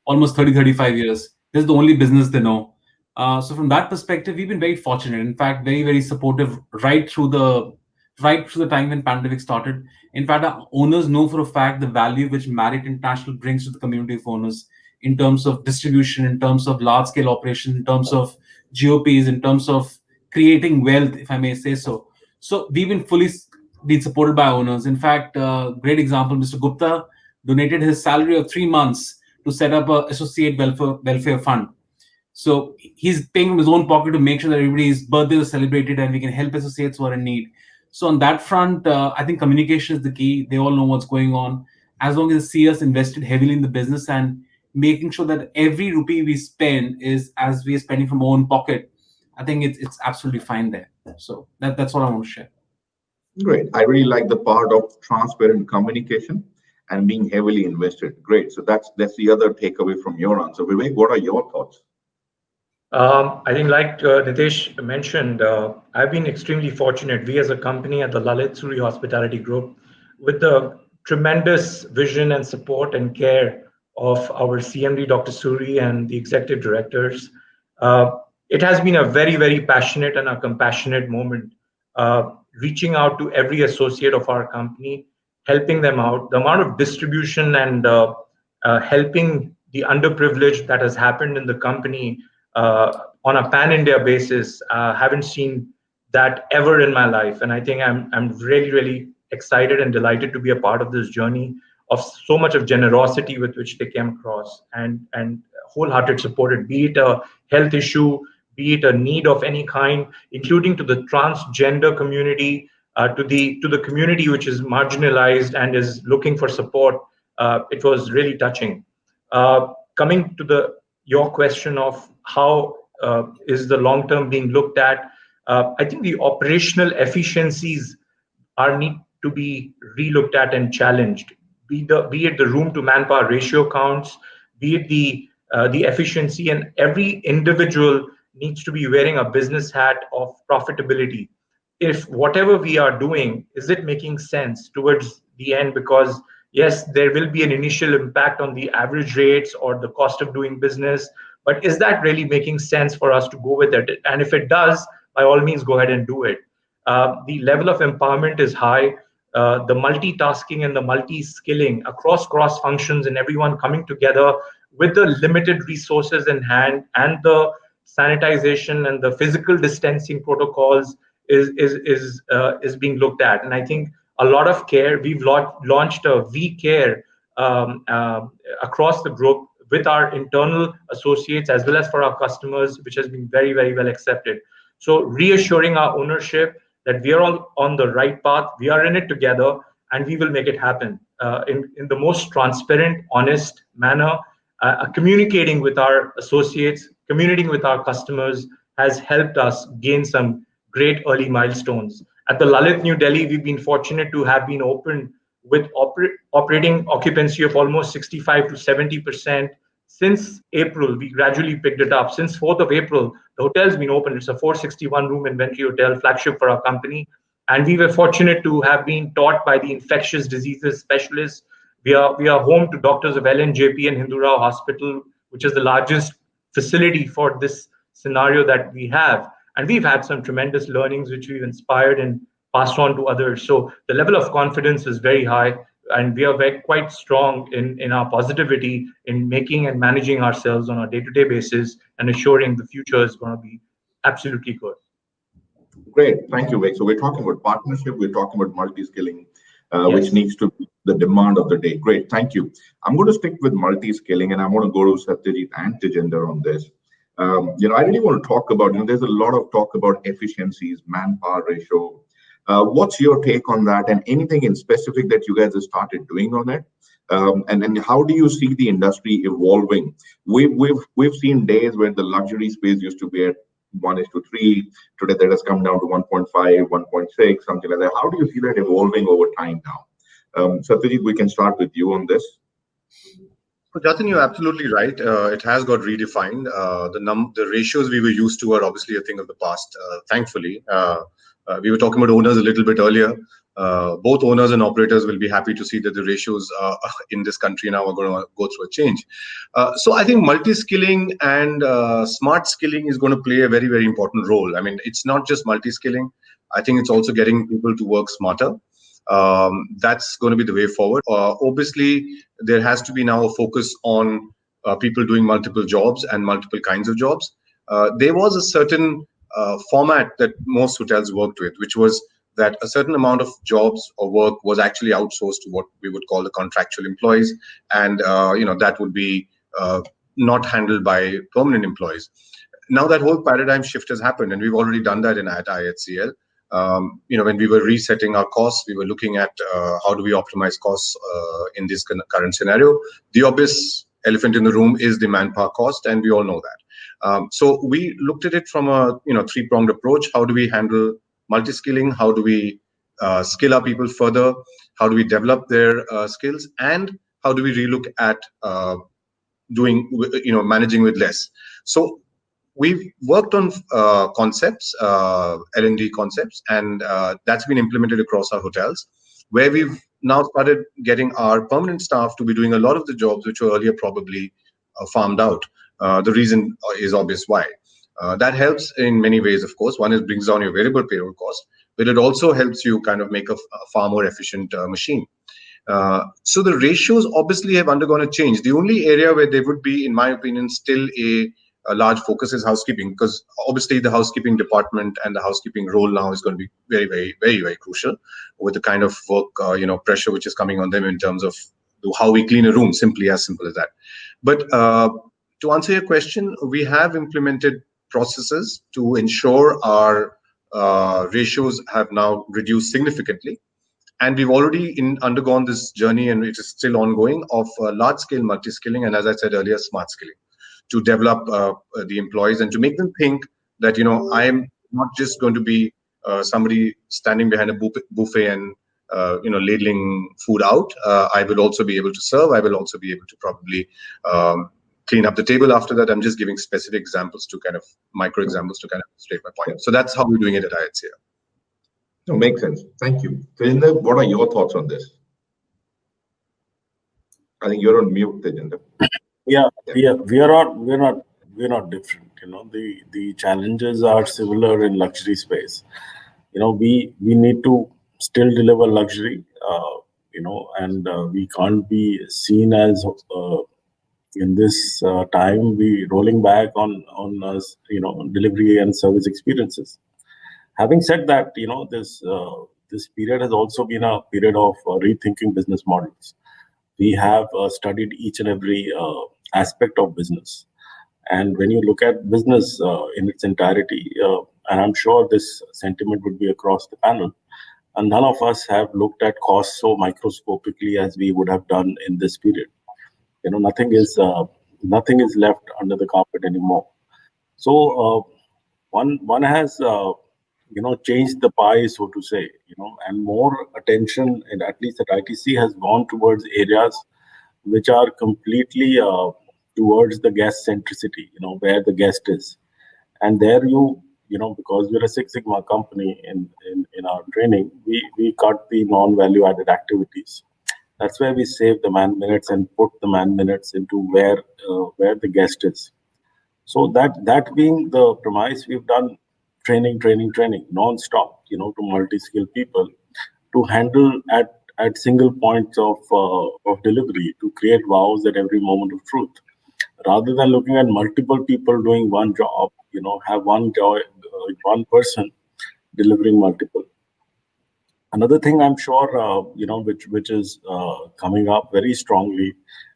almost 30-35 years. This is the only business they know. So from that perspective, we've been very fortunate. In fact, very, very supportive right through the time when pandemic started. In fact, our owners know for a fact the value which Marriott International brings to the community of owners in terms of distribution, in terms of large-scale operations, in terms of GOPs, in terms of creating wealth, if I may say so. So we've been fully supported by owners. In fact, great example, Mr. Gupta donated his salary of 3 months to set up an associate welfare fund. So he's paying from his own pocket to make sure that everybody's birthday is celebrated and we can help associates who are in need. So on that front, I think communication is the key. They all know what's going on. As long as they see us invested heavily in the business and making sure that every rupee we spend is as we are spending from our own pocket, I think it's absolutely fine there. So that's what I want to share. Great. I really like the part of transparent communication and being heavily invested. Great. So that's the other takeaway from your answer. Vivek, what are your thoughts? I think, like Nitesh mentioned, I've been extremely fortunate. We as a company at the Lalit Suri Hospitality Group, with the tremendous vision and support and care of our CMD, Dr. Suri, and the executive directors, it has been a very, very passionate and a compassionate moment, reaching out to every associate of our company, helping them out. The amount of distribution and helping the underprivileged that has happened in the company on a pan-India basis, haven't seen that ever in my life. And I think I'm really, really excited and delighted to be a part of this journey of so much of generosity with which they came across and wholehearted support, be it a health issue, be it a need of any kind, including to the transgender community, to the community which is marginalized and is looking for support. It was really touching. Coming to your question of how is the long term being looked at, I think the operational efficiencies need to be relooked at and challenged. Be it the room to manpower ratio counts, be it the efficiency, and every individual needs to be wearing a business hat of profitability. If whatever we are doing, is it making sense towards the end? Because yes, there will be an initial impact on the average rates or the cost of doing business, but is that really making sense for us to go with it? And if it does, by all means, go ahead and do it. The level of empowerment is high. The multitasking and the multi-skilling across cross functions and everyone coming together with the limited resources in hand and the sanitization and the physical distancing protocols is being looked at. And I think a lot of care. We've launched a V-Care across the group with our internal associates as well as for our customers, which has been very, very well accepted. So reassuring our ownership that we are all on the right path, we are in it together, and we will make it happen in the most transparent, honest manner. Communicating with our associates, communicating with our customers has helped us gain some great early milestones. At the Lalit New Delhi, we've been fortunate to have been open with operating occupancy of almost 65 to 70%. Since April, we gradually picked it up. Since 4th of April, the hotel's been open. It's a 461 room inventory hotel, flagship for our company. And we were fortunate to have been taught by the infectious diseases specialists. We are home to doctors of LNJP and Hindu Rao Hospital, which is the largest facility for this scenario that we have. And we've had some tremendous learnings, which we've inspired and passed on to others. So the level of confidence is very high, and we are quite strong in our positivity in making and managing ourselves on a day-to-day basis and assuring the future is going to be absolutely good. Great, thank you, Vik. So we're talking about partnership, we're talking about multi-skilling, Yes. which needs to be the demand of the day. Great, thank you. I'm going to stick with multi-skilling, and I'm going to go to Satyajit and Tejinder on this. I really want to talk about, there's a lot of talk about efficiencies, manpower ratio. What's your take on that, and anything in specific that you guys have started doing on it? And how do you see the industry evolving? We've seen days where the luxury space used to be at 1:3. Today that has come down to 1.5, 1.6, something like that. How do you see that evolving over time now? Satyajit, we can start with you on this. So Jatin, you're absolutely right. It has got redefined. The ratios we were used to are obviously a thing of the past, thankfully. We were talking about owners a little bit earlier. Both owners and operators will be happy to see that the ratios in this country now are going to go through a change. So I think multi-skilling and smart skilling is going to play a very, very important role. I mean, it's not just multi-skilling. I think it's also getting people to work smarter. That's going to be the way forward. Obviously, there has to be now a focus on people doing multiple jobs and multiple kinds of jobs. There was a certain format that most hotels worked with, which was that a certain amount of jobs or work was actually outsourced to what we would call the contractual employees, and that would be not handled by permanent employees. Now that whole paradigm shift has happened, and we've already done that at IHCL. When we were resetting our costs, we were looking at how do we optimize costs in this current scenario. The obvious elephant in the room is the manpower cost, and we all know that. So we looked at it from a three-pronged approach. How do we handle multi-skilling? How do we skill our people further? How do we develop their skills? And how do we relook at managing with less? So we've worked on concepts, L&D concepts, and that's been implemented across our hotels, where we've now started getting our permanent staff to be doing a lot of the jobs which were earlier probably farmed out. The reason is obvious why. That helps in many ways, of course. One is brings down your variable payroll cost, but it also helps you kind of make a far more efficient machine. So the ratios obviously have undergone a change. The only area where there would be, in my opinion, still a large focus is housekeeping, because obviously the housekeeping department and the housekeeping role now is going to be very, very, very, very crucial with the kind of work, pressure which is coming on them in terms of how we clean a room, simply as simple as that. But to answer your question, we have implemented processes to ensure our ratios have now reduced significantly. And we've already undergone this journey, and it is still ongoing, of large-scale multi-skilling, and as I said earlier, smart skilling, to develop the employees and to make them think that, I'm not just going to be somebody standing behind a buffet and ladling food out. I will also be able to serve. I will also be able to probably clean up the table after that. I'm just giving specific examples to kind of micro examples to kind of illustrate my point. So that's how we're doing it at IHCL. No, makes sense. Thank you. Tejinder, what are your thoughts on this? I think you're on mute, Tejinder. We're not different. The challenges are similar in luxury space. We need to still deliver luxury. And we can't be seen as in this time we rolling back on delivery and service experiences. Having said that, this period has also been a period of rethinking business models. We have studied each and every aspect of business. And when you look at business in its entirety, and I'm sure this sentiment would be across the panel, and none of us have looked at costs so microscopically as we would have done in this period. Nothing is left under the carpet anymore. So one has changed the pie, so to say, and more attention, and at least at ITC, has gone towards areas which are completely towards the guest centricity, where the guest is. And there because we're a Six Sigma company in our training, we cut the non-value added activities. That's where we save the man minutes and put the man minutes into where the guest is. So that being the premise, we've done training non-stop, to multi-skilled people to handle at single points of delivery, to create wows at every moment of truth, rather than looking at multiple people doing one job. Have one person delivering multiple. Another thing I'm sure which is coming up very strongly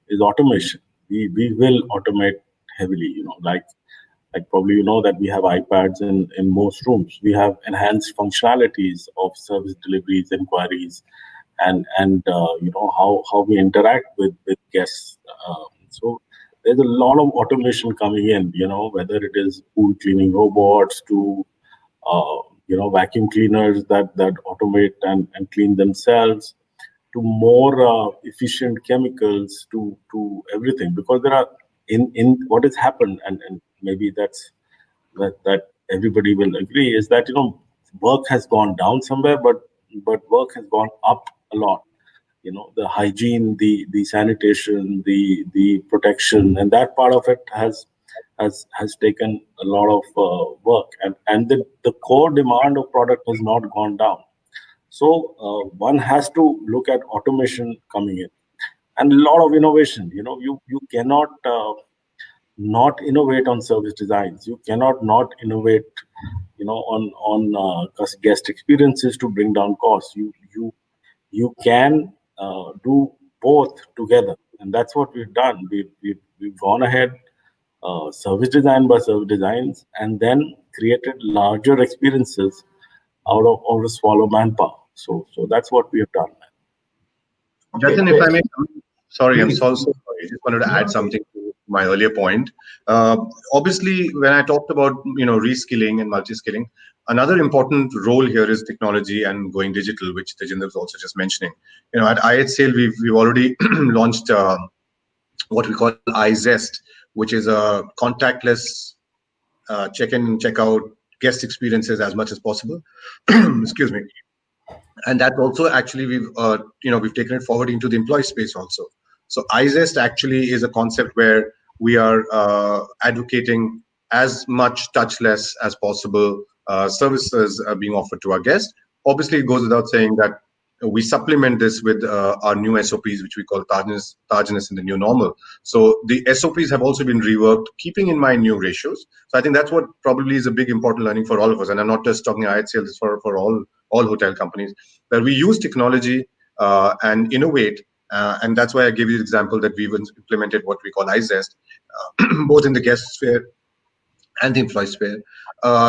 is automation. We will automate heavily. Like probably that we have iPads in most rooms. We have enhanced functionalities of service deliveries, inquiries, and how we interact with guests. So there's a lot of automation coming in. Whether it is pool cleaning robots to vacuum cleaners that automate and clean themselves, to more efficient chemicals, to everything. Because there are in what has happened, and maybe that everybody will agree, is that work has gone down somewhere, but work has gone up a lot. The hygiene, the sanitation, the protection, and that part of it has taken a lot of work, and the core demand of product has not gone down. So one has to look at automation coming in, and a lot of innovation. You cannot not innovate on service designs. You cannot not innovate, on guest experiences to bring down costs. You can do both together, and that's what we've done. We've gone ahead, service design by service designs, and then created larger experiences out of smaller manpower. So that's what we have done. Jatin, if I may, sorry, I'm so sorry. I just wanted to add something to my earlier point. Obviously, when I talked about reskilling and multi-skilling, another important role here is technology and going digital, which Tejinder was also just mentioning. At IHCL, we've already launched what we call iZest, which is a contactless check-in and check-out guest experiences as much as possible. Excuse me. And that also actually we've taken it forward into the employee space also. So iZest actually is a concept where we are advocating as much touchless as possible services are being offered to our guests. Obviously, it goes without saying that we supplement this with our new SOPs, which we call Tajness in the new normal. So the SOPs have also been reworked, keeping in mind new ratios. So I think that's what probably is a big important learning for all of us. And I'm not just talking IHCL, this for all hotel companies, that we use technology and innovate. And that's why I gave you the example that we've implemented what we call iZest, both in the guest sphere and the employee sphere.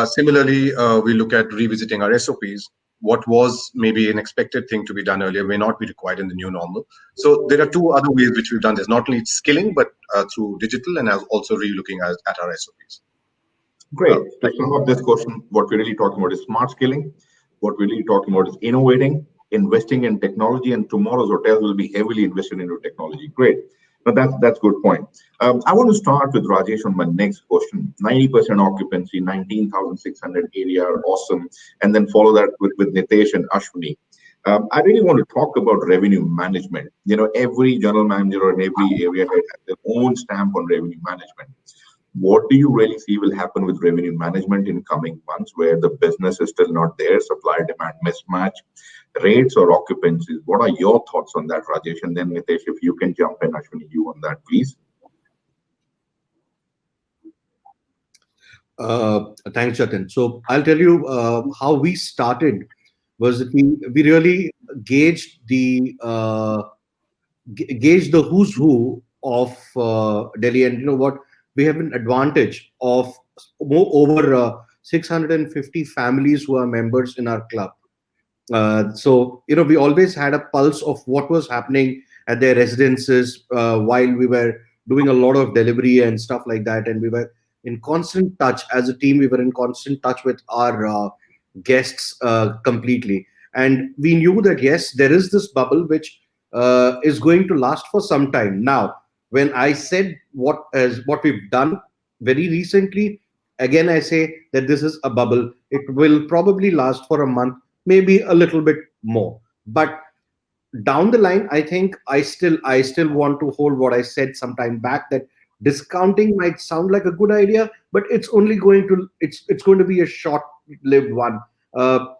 Similarly, we look at revisiting our SOPs, what was maybe an expected thing to be done earlier may not be required in the new normal. So there are two other ways which we've done this, not only skilling, but through digital and also re-looking at our SOPs. Great. To sum up this question, what we're really talking about is smart skilling. What we're really talking about is innovating, investing in technology, and tomorrow's hotels will be heavily invested into technology. Great. But that's good point. I want to start with Rajesh on my next question. 90% occupancy, 19,600 ADR, awesome. And then follow that with Nitesh and Ashwini. I really want to talk about revenue management. You know, every general manager and every area head has their own stamp on revenue management. What do you really see will happen with revenue management in coming months where the business is still not there, supply-demand mismatch, rates or occupancies? What are your thoughts on that, Rajesh? And then Nitesh, if you can jump in, Ashwini, you on that, please. Thanks, Jatin. So I'll tell you how we started was that we really gauged the who's who of Delhi, and you know what, we have an advantage of over 650 families who are members in our club. So you know, we always had a pulse of what was happening at their residences while we were doing a lot of delivery and stuff like that, and we were in constant touch as a team. We were in constant touch with our guests completely, and we knew that yes, there is this bubble which is going to last for some time. Now, when I said what we've done very recently, again I say that this is a bubble. It will probably last for a month, maybe a little bit more. But down the line, I think I still want to hold what I said some time back, that discounting might sound like a good idea, but it's only going to be a short-lived one.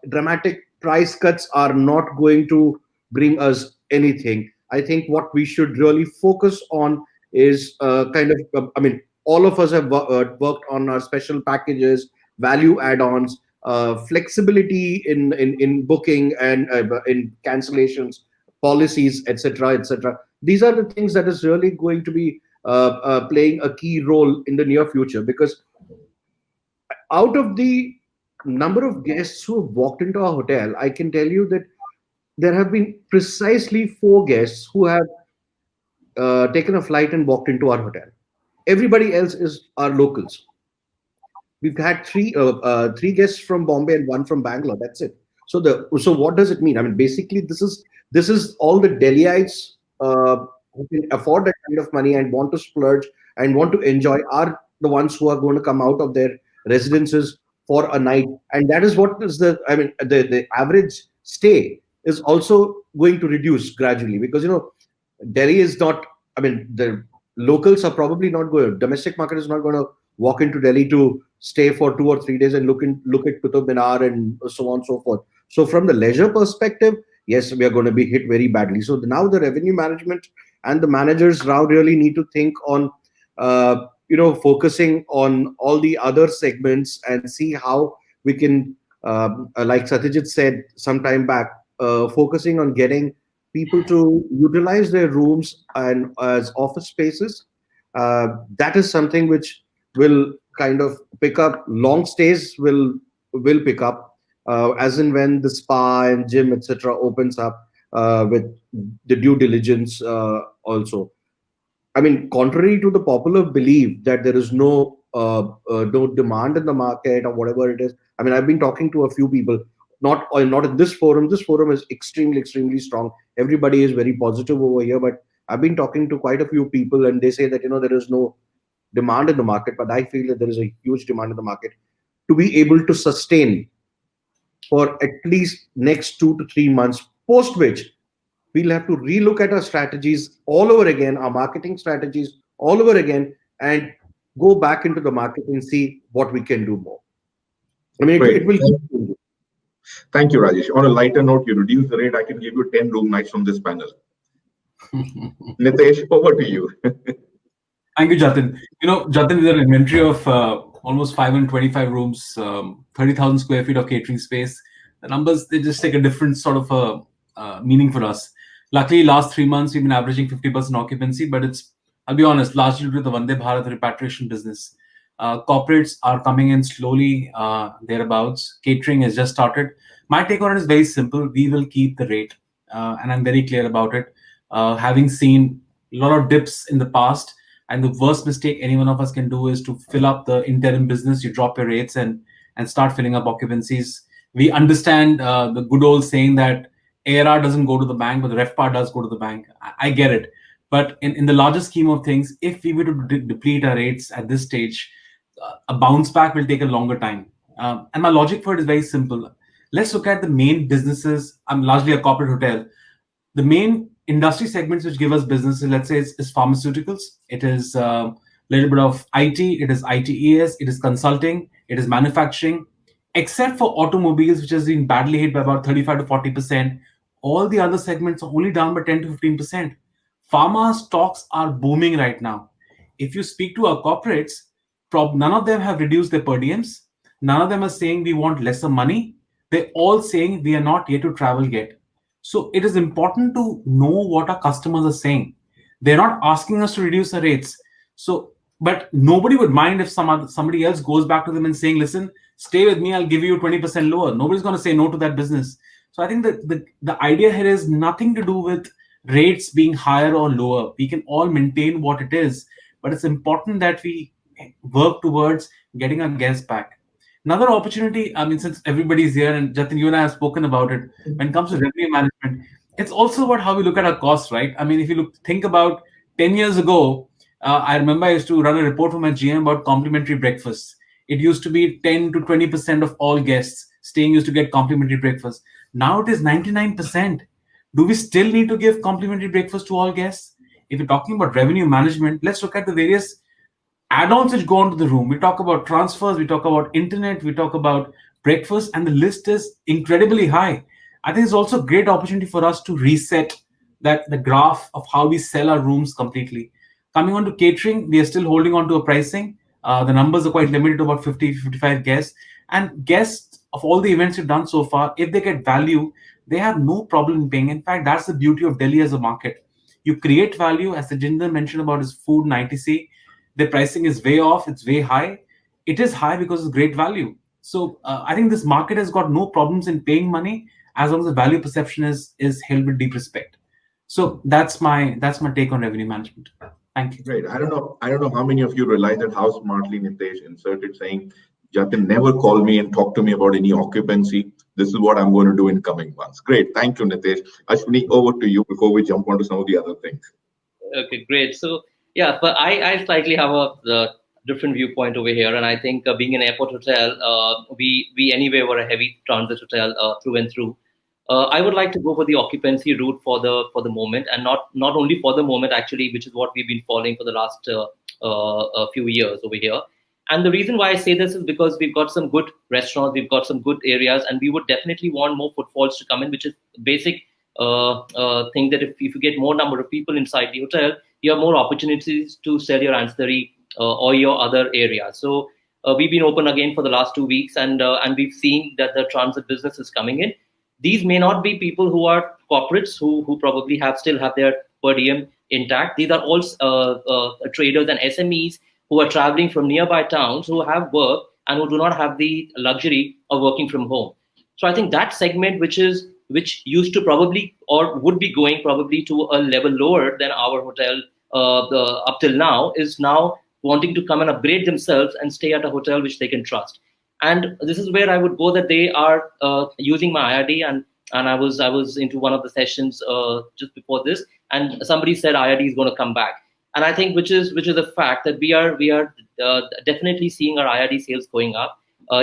Dramatic price cuts are not going to bring us anything. I think what we should really focus on is all of us have worked on our special packages, value add-ons, flexibility in booking and in cancellations, policies, etc., etc. These are the things that is really going to be playing a key role in the near future, because out of the number of guests who have walked into our hotel, I can tell you that there have been precisely 4 guests who have taken a flight and walked into our hotel. Everybody else is our locals. We've had three guests from Bombay and 1 from Bangalore. That's it. So what does it mean? I mean, basically, this is all the Delhiites who can afford that kind of money and want to splurge and want to enjoy are the ones who are going to come out of their residences for a night, and that is what is the average stay is also going to reduce gradually, because you know Delhi is not. I mean, the locals are probably not going. Domestic market is not going to walk into Delhi to stay for 2 or 3 days and look at Qutub Minar and so on and so forth. So from the leisure perspective, yes, we are going to be hit very badly. So now the revenue management and the managers now really need to think on focusing on all the other segments and see how we can, like Satyajit said some time back, focusing on getting people to utilize their rooms and as office spaces. That is something which will kind of pick up. Long stays will pick up as and when the spa and gym, etc., opens up with the due diligence also. I mean, contrary to the popular belief that there is no demand in the market or whatever it is. I mean, I've been talking to a few people, not in this forum. This forum is extremely, extremely strong. Everybody is very positive over here, but I've been talking to quite a few people, and they say that there is no demand in the market. But I feel that there is a huge demand in the market to be able to sustain for at least next 2 to 3 months, post which we'll have to relook at our strategies all over again, our marketing strategies all over again, and go back into the market and see what we can do more. I mean, it will keep changing. Thank you, Rajesh. On a lighter note, you reduce the rate. I can give you 10 room nights from this panel. Nitesh, over to you. Thank you, Jatin. Jatin, with an inventory of almost 525 rooms, 30,000 square feet of catering space, the numbers, they just take a different sort of meaning for us. Luckily, last 3 months, we've been averaging 50% occupancy, but I'll be honest, largely due to the Vande Bharat repatriation business. Corporates are coming in slowly, thereabouts. Catering has just started. My take on it is very simple. We will keep the rate, and I'm very clear about it. Having seen a lot of dips in the past, and the worst mistake any one of us can do is to fill up the interim business. You drop your rates and start filling up occupancies. We understand the good old saying that ARR doesn't go to the bank, but the RevPAR does go to the bank. I get it. But in the larger scheme of things, if we were to deplete our rates at this stage, a bounce back will take a longer time. And my logic for it is very simple. Let's look at the main businesses. I'm largely a corporate hotel. The main industry segments which give us businesses, let's say, is pharmaceuticals. It is a little bit of IT. It is ITES. It is consulting. It is manufacturing. Except for automobiles, which has been badly hit by about 35 to 40%, all the other segments are only down by 10 to 15%. Pharma stocks are booming right now. If you speak to our corporates, none of them have reduced their per diems. None of them are saying we want lesser money. They're all saying we are not yet to travel yet. So it is important to know what our customers are saying. They're not asking us to reduce the rates. So, but nobody would mind if somebody else goes back to them and saying, listen, stay with me, I'll give you 20% lower. Nobody's going to say no to that business. So I think that the idea here is nothing to do with rates being higher or lower. We can all maintain what it is, but it's important that we work towards getting our guests back. Another opportunity, I mean, since everybody's here, and Jatin, you and I have spoken about it, when it comes to revenue management, it's also about how we look at our costs, right? I mean, if you think about 10 years ago, I remember I used to run a report for my GM about complimentary breakfasts. It used to be 10 to 20% of all guests staying used to get complimentary breakfast. Now it is 99%. Do we still need to give complimentary breakfast to all guests? If you're talking about revenue management, let's look at the various add-ons which go into the room. We talk about transfers, we talk about internet, we talk about breakfast, and the list is incredibly high. I think it's also a great opportunity for us to reset the graph of how we sell our rooms completely. Coming on to catering, we are still holding on to a pricing. The numbers are quite limited to about 50, 55 guests. And guests of all the events we've done so far, if they get value, they have no problem in paying. In fact, that's the beauty of Delhi as a market. You create value, as Sajinder mentioned about his food and ITC. The pricing is way off, it's way high. It is high because it's great value. So I think this market has got no problems in paying money as long as the value perception is held with deep respect. So that's my take on revenue management. Thank you. Great. I don't know how many of you realize that how smartly Nitesh inserted saying, Jatin, never call me and talk to me about any occupancy. This is what I'm going to do in coming months. Great. Thank you, Nitesh. Ashwini, over to you before we jump onto some of the other things. Okay, great. So yeah, but I slightly have a different viewpoint over here, and I think being an airport hotel, we anyway were a heavy transit hotel through and through. I would like to go for the occupancy route for the moment, and not only for the moment actually, which is what we've been following for the last few years over here. And the reason why I say this is because we've got some good restaurants, we've got some good areas, and we would definitely want more footfalls to come in, which is basic thing that if you get more number of people inside the hotel, you have more opportunities to sell your ancillary or your other areas. So we've been open again for the last 2 weeks, and we've seen that the transit business is coming in. These may not be people who are corporates who probably still have their per diem intact. These are all traders and SMEs who are traveling from nearby towns, who have work and who do not have the luxury of working from home. So I think that segment, which used to probably or would be going probably to a level lower than our hotel up till now, is now wanting to come and upgrade themselves and stay at a hotel which they can trust. And this is where I would go, that they are using my IRD, and I was into one of the sessions just before this, and somebody said IRD is going to come back. And I think which is a fact that we are definitely seeing our IRD sales going up.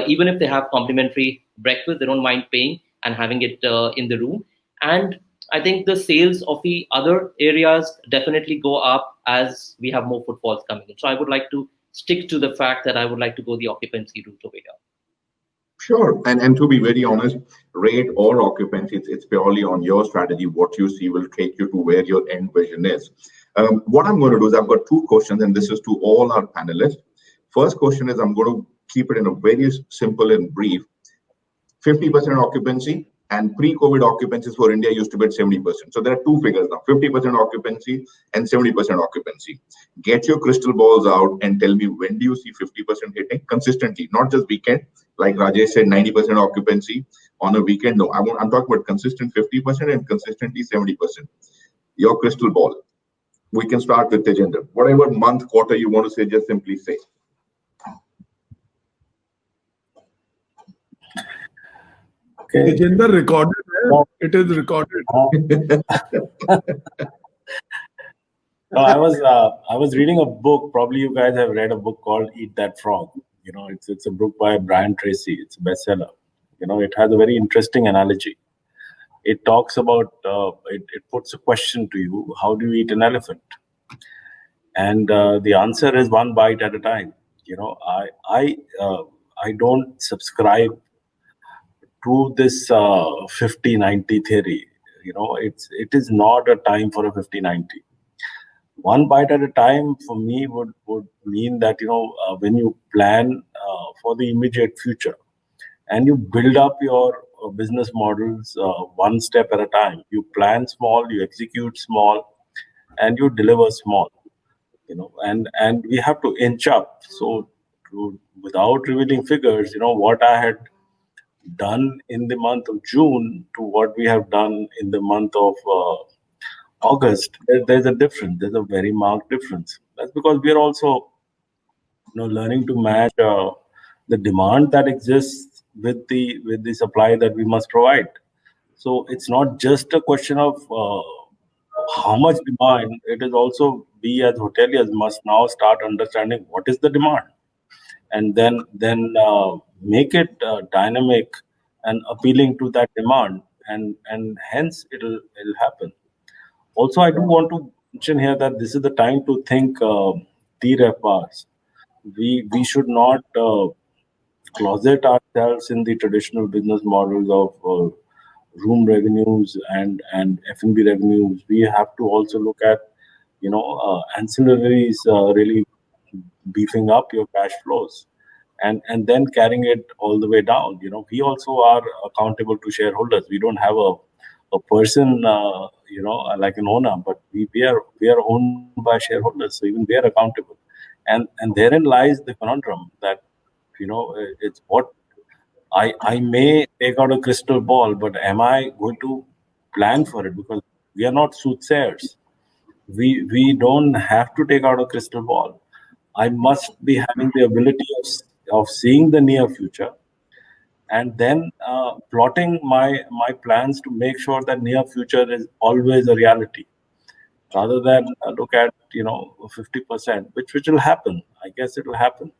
Even if they have complimentary breakfast, they don't mind paying and having it in the room. And I think the sales of the other areas definitely go up as we have more footfalls coming in. So I would like to stick to the fact that I would like to go the occupancy route over here. Sure. And to be very honest, rate or occupancy, it's purely on your strategy. What you see will take you to where your end vision is. What I'm going to do is I've got 2 questions, and this is to all our panelists. First question is, I'm going to keep it in a very simple and brief. 50% occupancy And pre-COVID occupancies for India used to be at 70%. So there are two figures now, 50% occupancy and 70% occupancy. Get your crystal balls out and tell me, when do you see 50% hitting consistently, not just weekend, like Rajesh said, 90% occupancy on a weekend. No, I'm talking about consistent 50% and consistently 70%. Your crystal ball. We can start with Tejinder. Whatever month, quarter you want to say, just simply say. Okay. Tejinder recorded. It is recorded. No, I was reading a book. Probably you guys have read a book called Eat That Frog. You know, it's a book by Brian Tracy. It's a bestseller. You know, it has a very interesting analogy. It talks about it puts a question to you: how do you eat an elephant? And the answer is one bite at a time. You know, I don't subscribe to this 50-90 theory. You know, it is not a time for a 50-90. One bite at a time for me would mean that, you know, when you plan for the immediate future and you build up your business models one step at a time, you plan small, you execute small, and you deliver small. You know, and we have to inch up. So without revealing figures, you know, what I had done in the month of June to what we have done in the month of August, there's a difference. There's a very marked difference. That's because we are also, you know, learning to match the demand that exists with the supply that we must provide. So it's not just a question of how much demand. It is also, we as hoteliers must now start understanding what is the demand, and then make it dynamic and appealing to that demand, and hence it'll happen. Also, I do want to mention here that this is the time to think TRevPARs. We should not closet ourselves in the traditional business models of room revenues and F&B revenues. We have to also look at, you know, ancillaries really beefing up your cash flows, and then carrying it all the way down. You know, we also are accountable to shareholders. We don't have a person, you know, like an owner, but we are owned by shareholders, so even they are accountable. And therein lies the conundrum that, you know, it's what I may take out a crystal ball, but am I going to plan for it? Because we are not soothsayers. We don't have to take out a crystal ball. I must be having the ability of seeing the near future, and then plotting my plans to make sure that near future is always a reality, rather than look at, you know, 50%, which will happen. I guess it will happen.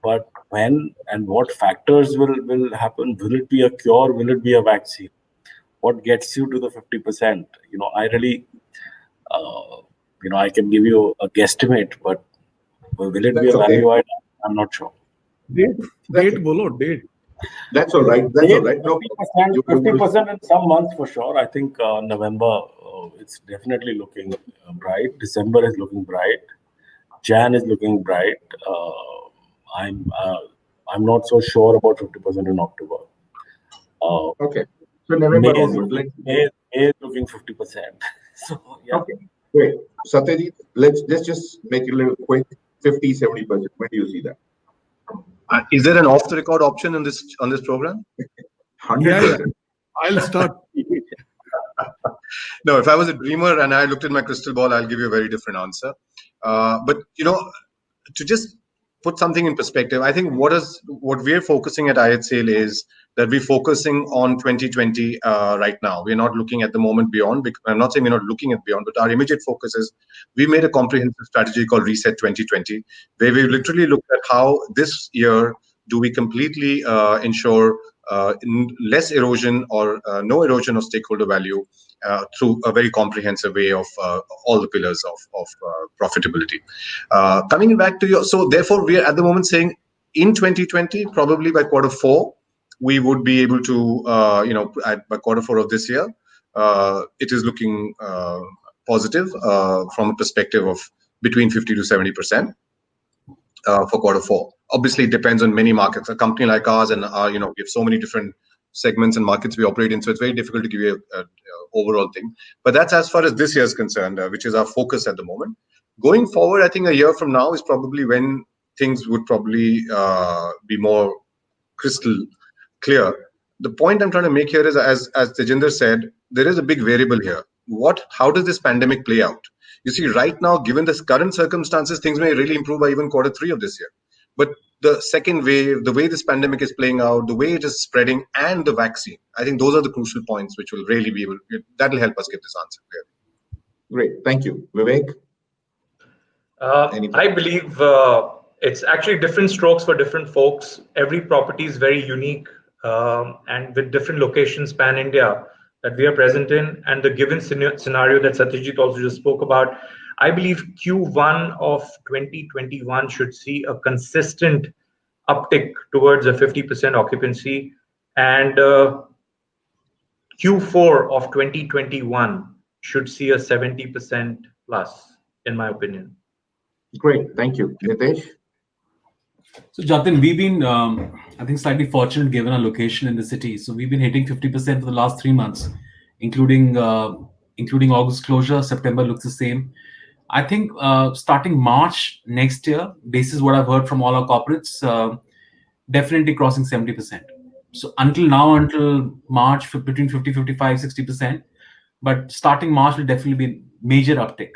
But when and what factors will happen? Will it be a cure? Will it be a vaccine? What gets you to the 50%? You know, I really, you know, I can give you a guesstimate, but will it be a value add? I'm not sure. Date bolo, date. That's all right. That's all right. No, 50% in some months for sure. I think November, it's definitely looking bright. December is looking bright. Jan is looking bright. I'm not so sure about 50% in October. Okay. So November May is looking 50%. So yeah. Okay. Great. Satyajit, let's just make it a little quick. 50-70%. When do you see that? Is there an off-the-record option on this program? 100%. Yeah. I'll start. No, if I was a dreamer and I looked at my crystal ball, I'll give you a very different answer. But, you know, to just put something in perspective, I think what we're focusing at IHSAIL is that we're focusing on 2020 right now. We're not looking at the moment beyond. I'm not saying we're not looking at beyond, but our immediate focus is we made a comprehensive strategy called Reset 2020, where we literally looked at how this year do we completely ensure less erosion or no erosion of stakeholder value through a very comprehensive way of all the pillars of profitability. Coming back to your, so therefore we are at the moment saying in 2020, probably by Q4, we would be able to, by Q4 of this year, it is looking positive from a perspective of between 50 to 70% for Q4. Obviously, it depends on many markets. A company like ours, and we have so many different segments and markets we operate in. So it's very difficult to give you a overall thing. But that's as far as this year is concerned, which is our focus at the moment. Going forward, I think a year from now is probably when things would probably be more crystal clear. The point I'm trying to make here is, as Tejinder said, there is a big variable here. How does this pandemic play out? You see, right now, given the current circumstances, things may really improve by even Q3 of this year. But the second wave, the way this pandemic is playing out, the way it is spreading, and the vaccine, I think those are the crucial points which will really that will help us give this answer clear. Great, thank you. Vivek? I believe it's actually different strokes for different folks. Every property is very unique, and with different locations pan India that we are present in, and the given scenario that Satyajit also just spoke about, I believe Q1 of 2021 should see a consistent uptick towards a 50% occupancy, and Q4 of 2021 should see a 70% plus, in my opinion. Great, thank you. Nitesh? So Jatin, we've been, I think, slightly fortunate given our location in the city. So we've been hitting 50% for the last 3 months, including August closure. September looks the same. I think starting March next year, basis what I've heard from all our corporates, definitely crossing 70%. So until March, between 50, 55, 60%. But starting March will definitely be a major uptick.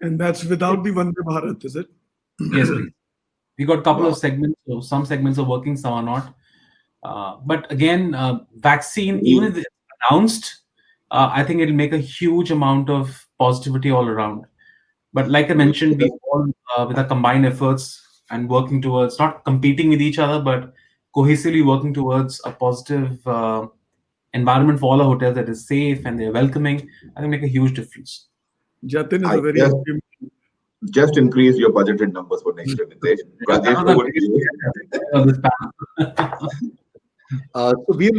And that's without the Vande Bharat, is it? Yes, please. We got a couple of segments. So some segments are working, some are not. But again, vaccine, even if it's announced, I think it'll make a huge amount of positivity all around. But like I mentioned, we all, with our combined efforts and working towards, not competing with each other, but cohesively working towards a positive environment for all our hotels that is safe and they're welcoming, I think make a huge difference. Jatin is a very... Just increase your budgeted numbers for next year, Nitesh. Rajesh, over to you. So we're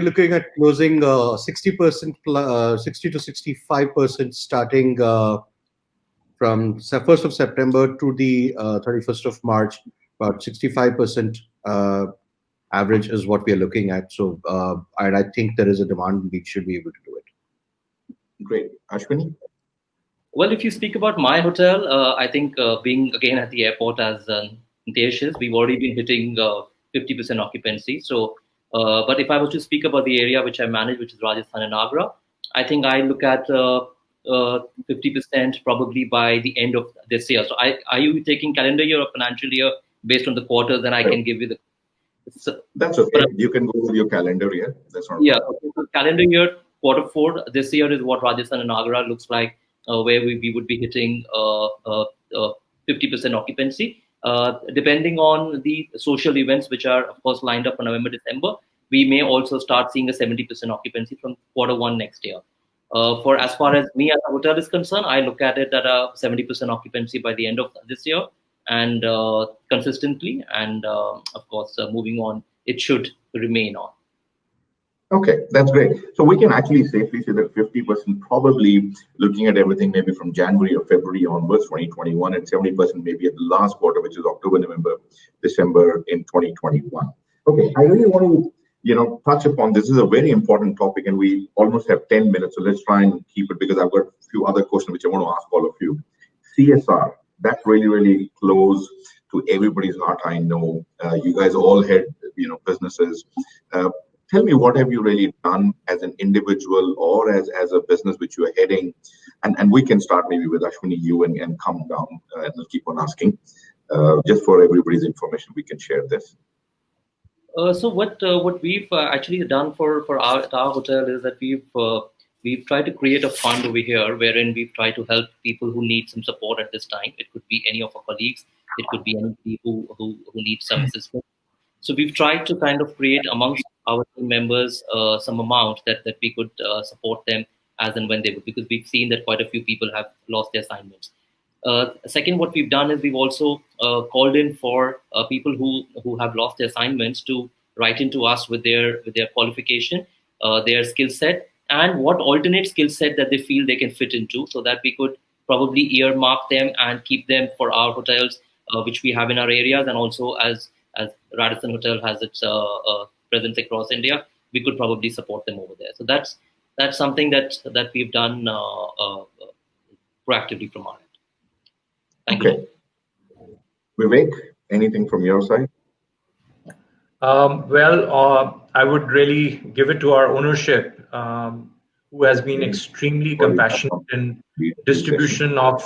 looking at closing 60%, 60 to 65% starting from 1st of September to the 31st of March. About 65% average is what we are looking at. So, and I think there is a demand, we should be able to do it. Great. Ashwini? Well, if you speak about my hotel, I think being again at the airport as Nitesh is, we've already been hitting 50% occupancy. So, but if I was to speak about the area which I manage, which is Rajasthan and Agra, I think I look at 50% probably by the end of this year. So, are you taking calendar year or financial year based on the quarters? Then I can give you the. That's okay. You can go with your calendar year. That's not. Yeah, okay. So calendar year Q4 this year is what Rajasthan and Agra looks like. Where we would be hitting 50% occupancy. Depending on the social events, which are, of course, lined up for November, December, we may also start seeing a 70% occupancy from Q1 next year. For as far as me as a hotel is concerned, I look at it at a 70% occupancy by the end of this year and consistently. And of course, moving on, it should remain on. Okay, that's great. So we can actually safely say that 50% probably looking at everything maybe from January or February onwards, 2021, and 70% maybe at the last quarter, which is October, November, December in 2021. Okay, I really want to, touch upon this. Is a very important topic, and we almost have 10 minutes, so let's try and keep it because I've got a few other questions which I want to ask all of you. CSR, that's really, really close to everybody's heart. I know you guys all had, businesses. Tell me, what have you really done as an individual or as a business which you are heading? And we can start maybe with Ashwini, you, and come down and we'll keep on asking. Just for everybody's information, we can share this. So what we've actually done for our hotel is that we've tried to create a fund over here wherein we've tried to help people who need some support at this time. It could be any of our colleagues. It could be any people who need some assistance. So we've tried to kind of create amongst our team members some amount that we could support them as and when they would, because we've seen that quite a few people have lost their assignments. Second, what we've done is we've also called in for people who have lost their assignments to write into us with their qualification, their skill set, and what alternate skill set that they feel they can fit into, so that we could probably earmark them and keep them for our hotels, which we have in our areas, and also as Radisson Hotel has its presence across India, we could probably support them over there. So that's something that we've done proactively from our end. Thank you. Vivek, anything from your side? I would really give it to our ownership, who has been extremely compassionate in distribution of,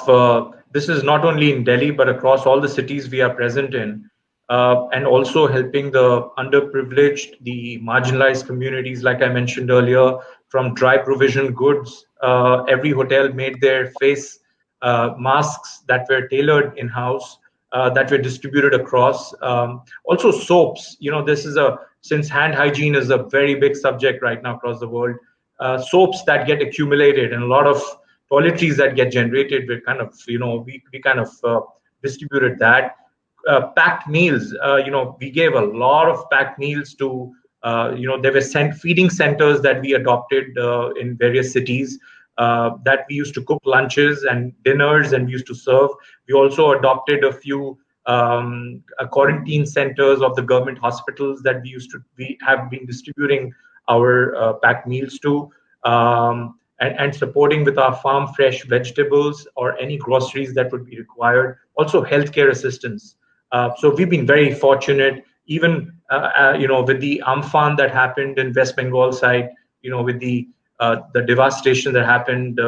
this is not only in Delhi, but across all the cities we are present in, and also helping the underprivileged, the marginalized communities, like I mentioned earlier, from dry provision goods. Every hotel made their face masks that were tailored in-house, that were distributed across. Also soaps, since hand hygiene is a very big subject right now across the world, soaps that get accumulated and a lot of toiletries that get generated, we kind of, distributed that. Packed meals, we gave a lot of packed meals to, there were feeding centers that we adopted in various cities, that we used to cook lunches and dinners and we used to serve. We also adopted a few quarantine centers of the government hospitals that we have been distributing our packed meals to, and supporting with our farm fresh vegetables or any groceries that would be required. Also healthcare assistance. So we've been very fortunate, even with the Amphan that happened in West Bengal side, with the devastation that happened,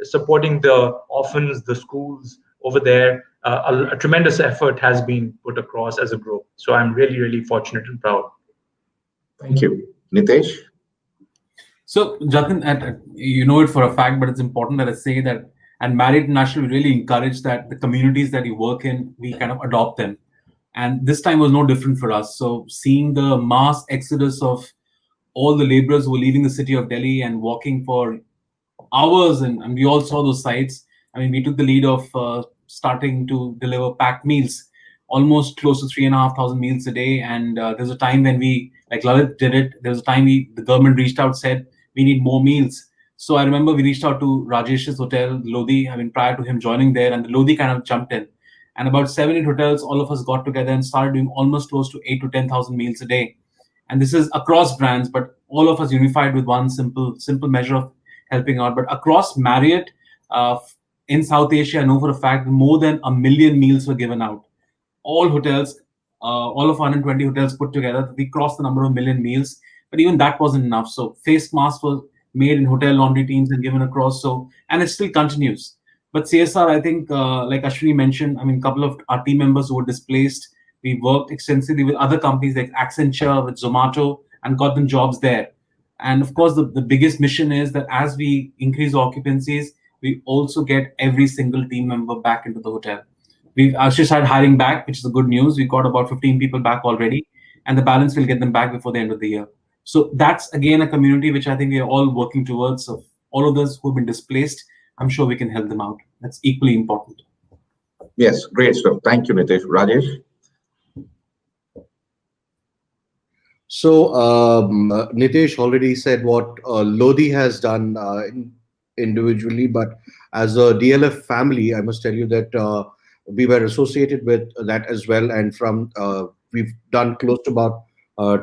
supporting the orphans, the schools over there. A tremendous effort has been put across as a group. So I'm really, really fortunate and proud. Thank you. Nitesh? So, Jatin, you know it for a fact, but it's important that I say that at Marriott International, we really encourage that the communities that you work in, we kind of adopt them. And this time was no different for us. So seeing the mass exodus of all the laborers who were leaving the city of Delhi and walking for hours, and we all saw those sights. I mean, we took the lead of starting to deliver packed meals, almost close to 3,500 meals a day. And there's a time when we, like Lalit did it, there was a time the government reached out, said, we need more meals. So I remember we reached out to Rajesh's hotel, Lodhi, prior to him joining there, and the Lodhi kind of jumped in. And about 7-8 hotels, all of us got together and started doing almost close to 8,000 to 10,000 meals a day. And this is across brands, but all of us unified with one simple measure of helping out. But across Marriott, in South Asia, I know for a fact more than 1 million meals were given out. All hotels, all of 120 hotels put together, we crossed the number of 1 million meals. But even that wasn't enough. So face masks were made in hotel laundry teams and given across. So, and it still continues. But CSR, I think, like Ashwini mentioned, a couple of our team members who were displaced, we worked extensively with other companies like Accenture, with Zomato, and got them jobs there. And of course, the biggest mission is that as we increase occupancies, we also get every single team member back into the hotel. We've actually started hiring back, which is the good news. We got about 15 people back already, and the balance will get them back before the end of the year. So that's, again, a community which I think we are all working towards. So all of those who have been displaced, I'm sure we can help them out. That's equally important. Yes, great stuff. Thank you, Nitesh. Rajesh? So Nitesh already said what Lodhi has done individually, but as a DLF family, I must tell you that we were associated with that as well. And from we've done close to about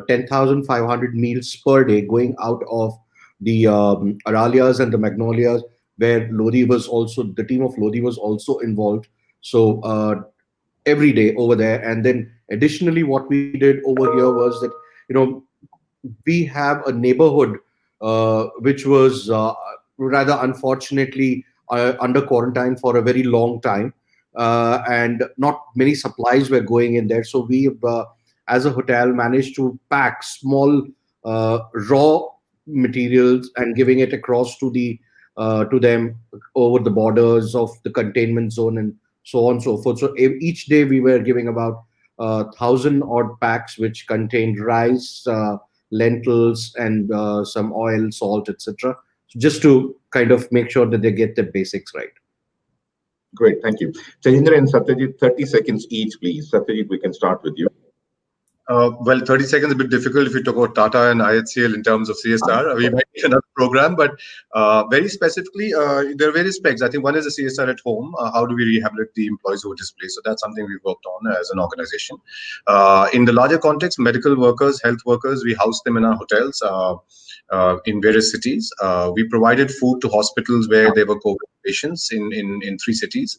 10,500 meals per day going out of the Aralias and the Magnolias, where Lodhi was also, the team of Lodhi was also involved. So every day over there. And then additionally, what we did over here was that, we have a neighborhood which was rather unfortunately under quarantine for a very long time. And not many supplies were going in there. So we, as a hotel, managed to pack small raw materials and giving it across to them over the borders of the containment zone and so on and so forth. So each day we were giving about 1,000 odd packs, which contained rice, lentils, and some oil, salt, etc. Just to kind of make sure that they get the basics right. Great, thank you. Tejinder and Satyajit, 30 seconds each, please. Satyajit, we can start with you. Well, 30 seconds is a bit difficult if you talk about Tata and IHCL in terms of CSR. We might need another program, but very specifically, there are various specs. I think one is the CSR at home. How do we rehabilitate the employees who are displaced? So that's something we've worked on as an organization. In the larger context, medical workers, health workers, we house them in our hotels in various cities. We provided food to hospitals where there were COVID patients in 3 cities.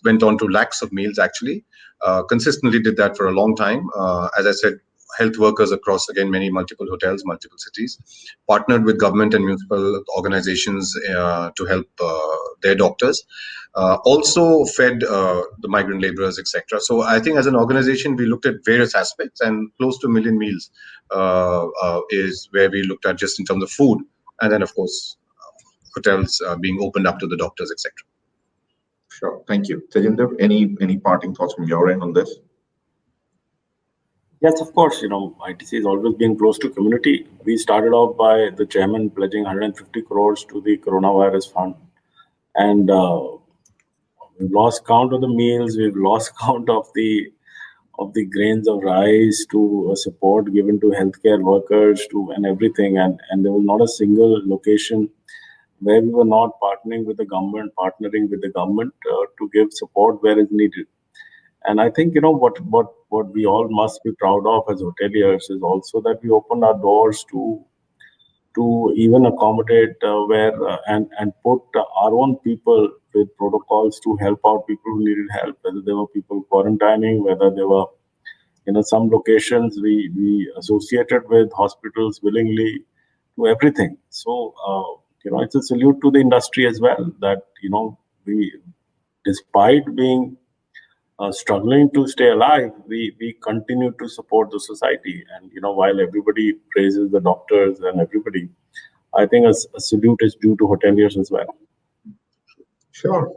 Went on to lakhs of meals, actually. Consistently did that for a long time. As I said, health workers across, again, multiple hotels, multiple cities, partnered with government and municipal organizations to help their doctors. Also fed the migrant laborers, etc. So I think as an organization, we looked at various aspects, and close to 1 million meals is where we looked at just in terms of food. And then, of course, hotels being opened up to the doctors, etc. Sure. Thank you. Tejinder, any parting thoughts from your end on this? Yes, of course. ITC has always been close to community. We started off by the chairman pledging 150 crores to the coronavirus fund. And we've lost count of the meals. We've lost count of the grains of rice to support given to healthcare workers and everything. And there was not a single location where we were not partnering with the government to give support where it's needed. And I think, what we all must be proud of as hoteliers is also that we opened our doors to even accommodate and put our own people with protocols to help out people who needed help, whether there were people quarantining, whether there were, some locations we associated with hospitals willingly, to everything. So, it's a salute to the industry as well that, we, despite being struggling to stay alive, we continue to support the society. And, while everybody praises the doctors and everybody, I think a salute is due to hoteliers as well. Sure.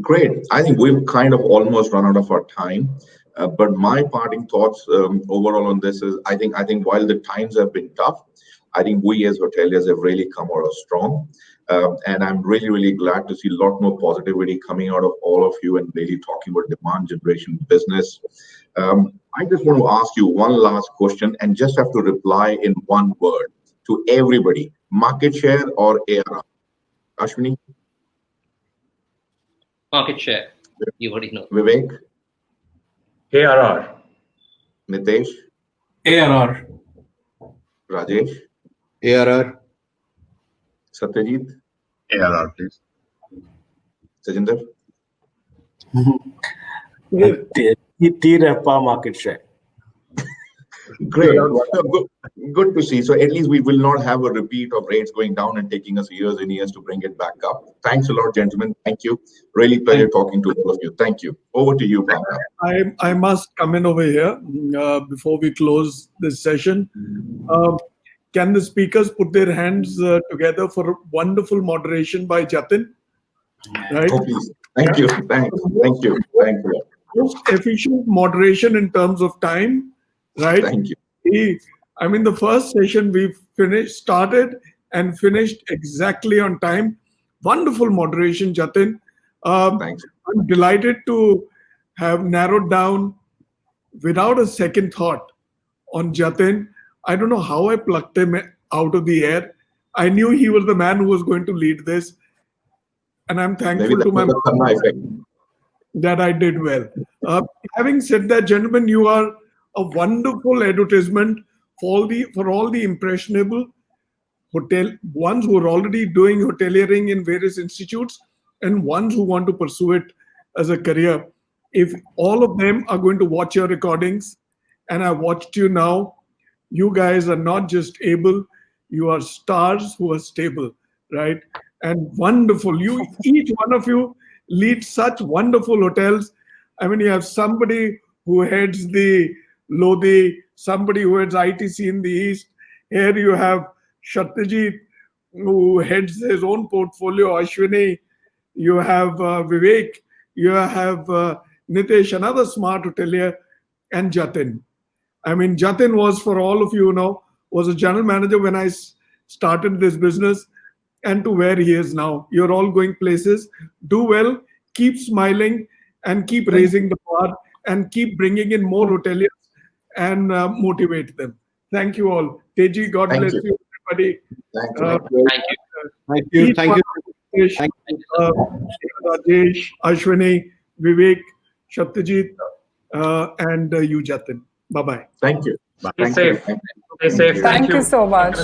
Great. I think we've kind of almost run out of our time. But my parting thoughts overall on this is, I think while the times have been tough, I think we as hoteliers have really come out of strong. And I'm really, really glad to see a lot more positivity coming out of all of you and really talking about demand generation business. I just want to ask you one last question and just have to reply in one word to everybody. Market share or ARR? Ashwini? Market share. You already know. Vivek? ARR. Nitesh? ARR. Rajesh? ARR. Satyajit? ARR, please. Tejinder? TREPA market share. Great. Good to see. So at least we will not have a repeat of rates going down and taking us years and years to bring it back up. Thanks a lot, gentlemen. Thank you. Really pleasure talking to all of you. Thank you. Over to you, Bhavna. I must come in over here before we close this session. Can the speakers put their hands together for wonderful moderation by Jatin? Right? Oh, please. Thank you. Thank you. Most efficient moderation in terms of time, right? Thank you. The first session we started and finished exactly on time. Wonderful moderation, Jatin. Thanks. I'm delighted to have narrowed down without a second thought on Jatin. I don't know how I plucked him out of the air. I knew he was the man who was going to lead this. And I'm thankful to my mom that I did well. Having said that, gentlemen, you are a wonderful advertisement for all the impressionable ones who are already doing hoteliering in various institutes and ones who want to pursue it as a career. If all of them are going to watch your recordings, and I watched you now, you guys are not just able, you are stars who are stable, right? And wonderful. Each one of you lead such wonderful hotels. You have somebody who heads the Lodi, somebody who heads ITC in the East. Here you have Satyajit, who heads his own portfolio, Ashwini. You have Vivek. You have Nitesh, another smart hotelier, and Jatin. Jatin was, for all of you know, was a general manager when I started this business, and to where he is now. You're all going places. Do well, keep smiling, and keep raising the bar, and keep bringing in more hoteliers and motivate them. Thank you all. Teji, God Thank bless you. you, everybody. Thank Uh, you. Thank you. Thank you. Thank you. Rajesh, Thank Rajesh, Ashwini, Vivek, Satyajit, and you, Jatin. Bye-bye. Thank you. Stay Thank safe. you. Stay safe. Thank you so much.